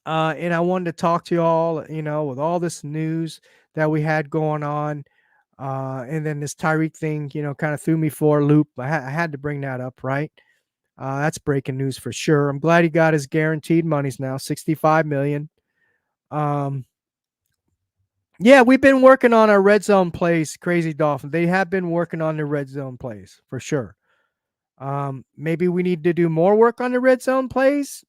And I wanted to talk to you all, with all this news that we had going on. And then this Tyreek thing, kind of threw me for a loop. I had to bring that up, right? That's breaking news for sure. I'm glad he got his guaranteed monies now, $65 million. Yeah, we've been working on our red zone plays, Crazy Dolphin. They have been working on the red zone plays for sure. Maybe we need to do more work on the red zone plays.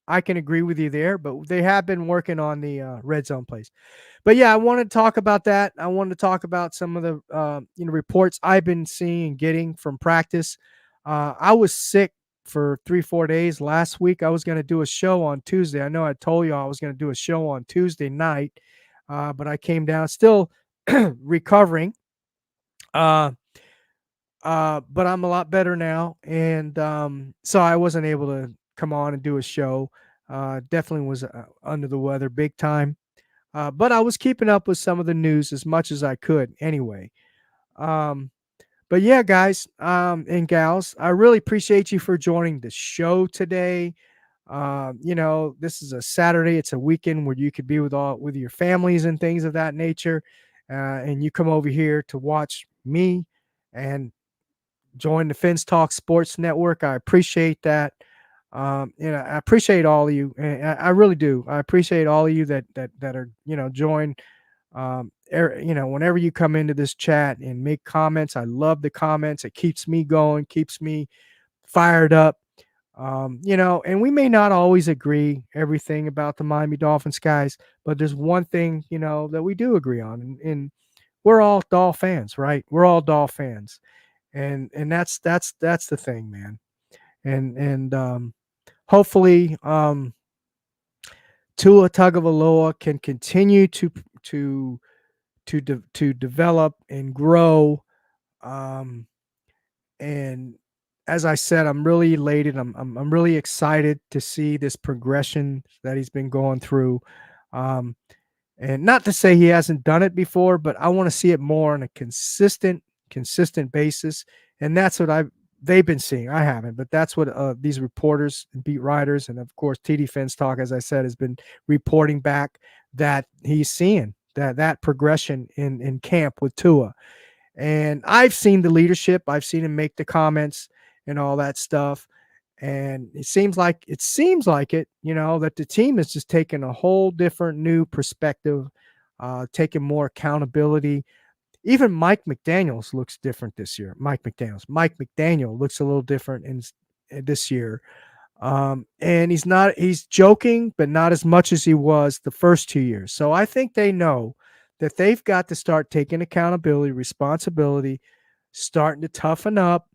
I can agree with you there, but they have been working on the red zone plays. But yeah, I want to talk about that. I wanted to talk about some of the reports I've been seeing and getting from practice. I was sick for 3-4 days last week. I was going to do a show on Tuesday. I know I told you I was going to do a show on Tuesday night, but I came down still recovering. But I'm a lot better now, and so I wasn't able to come on and do a show. Definitely was under the weather big time. But I was keeping up with some of the news as much as I could anyway. But yeah, guys and gals, I really appreciate you for joining the show today. This is a Saturday. It's a weekend where you could be with your families and things of that nature. And you come over here to watch me and join the Fins Talk Sports Network. I appreciate that. I appreciate all of you. And I really do. I appreciate all of you that are, join whenever you come into this chat and make comments, I love the comments. It keeps me going, keeps me fired up. And we may not always agree everything about the Miami Dolphins guys, but there's one thing, that we do agree on, and we're all Doll fans, right? We're all Doll fans, and that's the thing, man. And hopefully, Tua Tagovailoa can continue to develop and grow. And as I said, I'm really elated. I'm really excited to see this progression that he's been going through. And not to say he hasn't done it before, but I want to see it more on a consistent basis. And that's what they've been seeing. I haven't, but that's what these reporters and beat writers, and of course TD Finns Talk, as I said, has been reporting back that he's seeing that progression in camp with Tua. And I've seen the leadership. I've seen him make the comments and all that stuff. And it seems like it, that the team is just taking a whole different new perspective, taking more accountability. Even Mike McDaniels looks different this year. Mike McDaniel looks a little different in this year. And he's joking, but not as much as he was the first 2 years. So I think they know that they've got to start taking accountability, responsibility, starting to toughen up,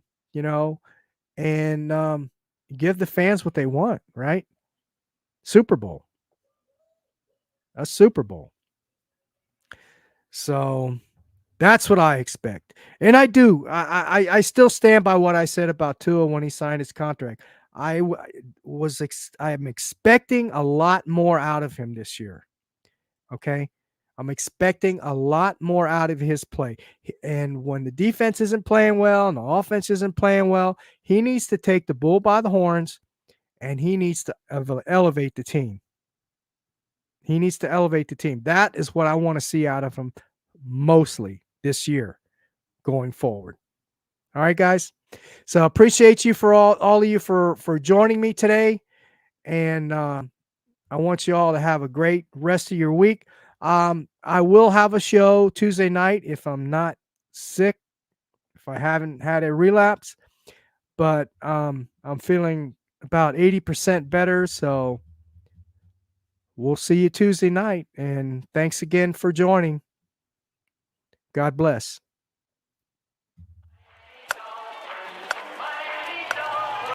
and give the fans what they want, right? Super Bowl. A Super Bowl. So that's what I expect. And I do. I still stand by what I said about Tua when he signed his contract. I am expecting a lot more out of him this year. Okay? I'm expecting a lot more out of his play. And when the defense isn't playing well and the offense isn't playing well, he needs to take the bull by the horns, and he needs to elevate the team. He needs to elevate the team. That is what I want to see out of him mostly this year going forward. All right, guys. So appreciate you for all of you for joining me today. And I want you all to have a great rest of your week. I will have a show Tuesday night if I'm not sick, if I haven't had a relapse, but I'm feeling about 80% better. So we'll see you Tuesday night. And thanks again for joining. God bless.